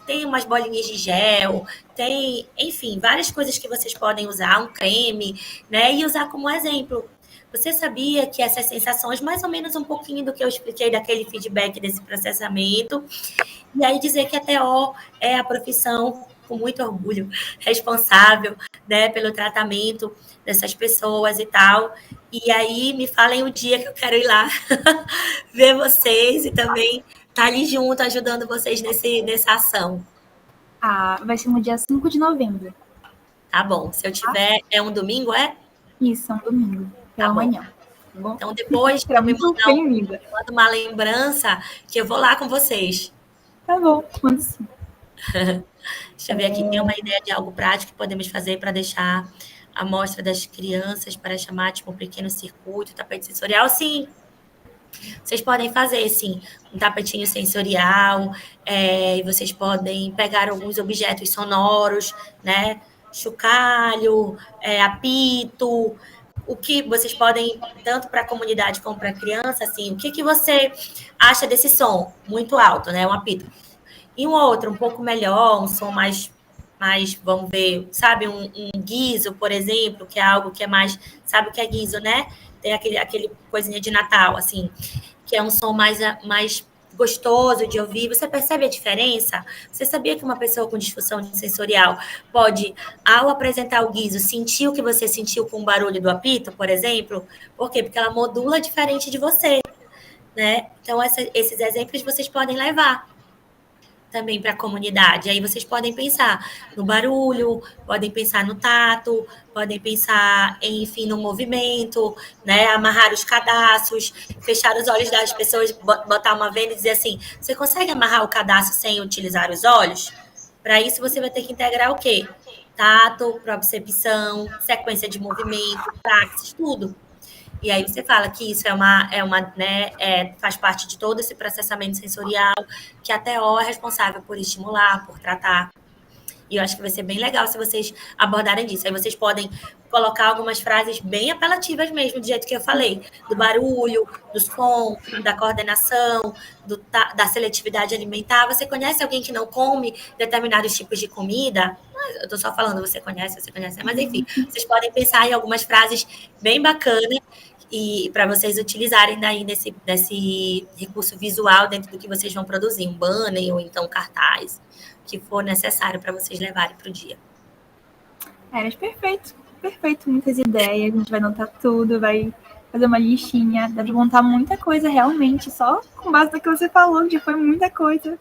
Tem umas bolinhas de gel, tem, enfim, várias coisas que vocês podem usar, um creme, né? E usar como exemplo. Você sabia que essas sensações, mais ou menos um pouquinho do que eu expliquei daquele feedback desse processamento, e aí dizer que a TO é a profissão, com muito orgulho, responsável, né, pelo tratamento dessas pessoas e tal. E aí me falem o dia que eu quero ir lá ver vocês e também estar ali junto, ajudando vocês nessa ação. Vai ser no dia 5 de novembro. Tá bom. Se eu tiver... É um domingo, é? Isso, é um domingo, pela manhã. Tá bom? Então, depois eu me mando uma lembrança que eu vou lá com vocês. Tá bom, mando sim. Deixa eu ver aqui, tem uma ideia de algo prático que podemos fazer para deixar a amostra das crianças para chamar, tipo, um pequeno circuito, tapete sensorial? Sim, vocês podem fazer, sim, um tapetinho sensorial, e vocês podem pegar alguns objetos sonoros, né? Chocalho, apito, o que vocês podem, tanto para a comunidade como para a criança, assim, o que, que você acha desse som muito alto, né? Um apito. E um outro, um pouco melhor, um som mais vamos ver, sabe, um guiso, por exemplo, que é algo que é mais, sabe o que é guiso, né? Tem aquele coisinha de Natal, assim, que é um som mais gostoso de ouvir. Você percebe a diferença? Você sabia que uma pessoa com disfunção sensorial pode, ao apresentar o guiso, sentir o que você sentiu com o barulho do apito, por exemplo? Por quê? Porque ela modula diferente de você, né? Então, esses exemplos vocês podem levar também para a comunidade. Aí vocês podem pensar no barulho, podem pensar no tato, podem pensar, enfim, no movimento, né? Amarrar os cadastros, fechar os olhos das pessoas, botar uma venda e dizer assim: você consegue amarrar o cadastro sem utilizar os olhos? Para isso, você vai ter que integrar o quê? Tato, propriocepção, sequência de movimento, praxis, tudo. E aí você fala que isso faz parte de todo esse processamento sensorial, que a TO é responsável por estimular, por tratar. E eu acho que vai ser bem legal se vocês abordarem disso. Aí vocês podem colocar algumas frases bem apelativas mesmo, do jeito que eu falei. Do barulho, do som, da coordenação, da seletividade alimentar. Você conhece alguém que não come determinados tipos de comida? Eu tô só falando, você conhece, mas enfim. Vocês podem pensar em algumas frases bem bacanas e para vocês utilizarem daí desse recurso visual dentro do que vocês vão produzir. Um banner ou então cartaz que for necessário para vocês levarem para o dia. Perfeito, perfeito, muitas ideias, a gente vai anotar tudo, vai fazer uma listinha, dá para montar muita coisa realmente, só com base no que você falou, já foi muita coisa.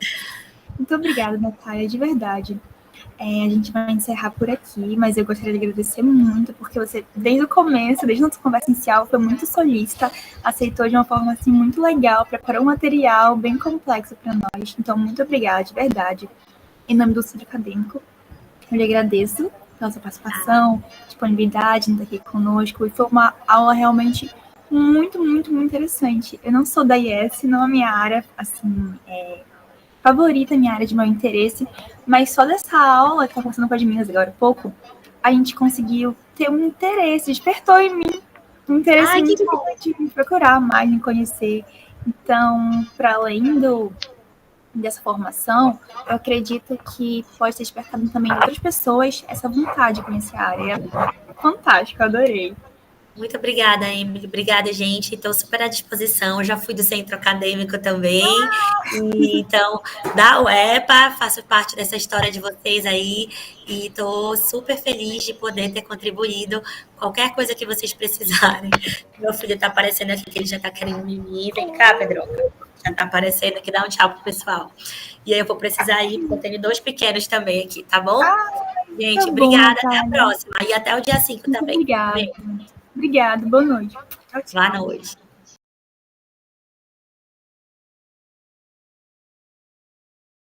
Muito obrigada, Natália, de verdade. A gente vai encerrar por aqui, mas eu gostaria de agradecer muito, porque você, desde o começo, desde a nossa conversa inicial, foi muito solícita, aceitou de uma forma assim, muito legal, preparou um material bem complexo para nós. Então, muito obrigada, de verdade. Em nome do Centro Acadêmico, eu lhe agradeço pela sua participação, disponibilidade, estar aqui conosco, e foi uma aula realmente muito, muito, muito interessante. Eu não sou da IES, não é a minha área, assim, favorita, minha área de meu interesse, mas só dessa aula, que está conversando com as meninas agora há pouco, a gente conseguiu ter um interesse, despertou em mim um interesse muito grande em procurar mais, em conhecer. Então, para além dessa formação, eu acredito que pode ter despertado também em outras pessoas essa vontade de conhecer a área. Fantástico, adorei. Muito obrigada, Emily. Obrigada, gente. Estou super à disposição. Eu já fui do centro acadêmico também. E, então, da UEPA, faço parte dessa história de vocês aí. E estou super feliz de poder ter contribuído. Qualquer coisa que vocês precisarem. Meu filho está aparecendo aqui, que ele já está querendo mimir. Vem cá, Pedroca. Já está aparecendo aqui. Dá um tchau pro pessoal. E aí eu vou precisar ir, porque eu tenho 2 pequenos também aqui, tá bom? Gente, obrigada. Até a próxima. E até o dia 5 também. Obrigada. Obrigada. Boa noite. Boa noite.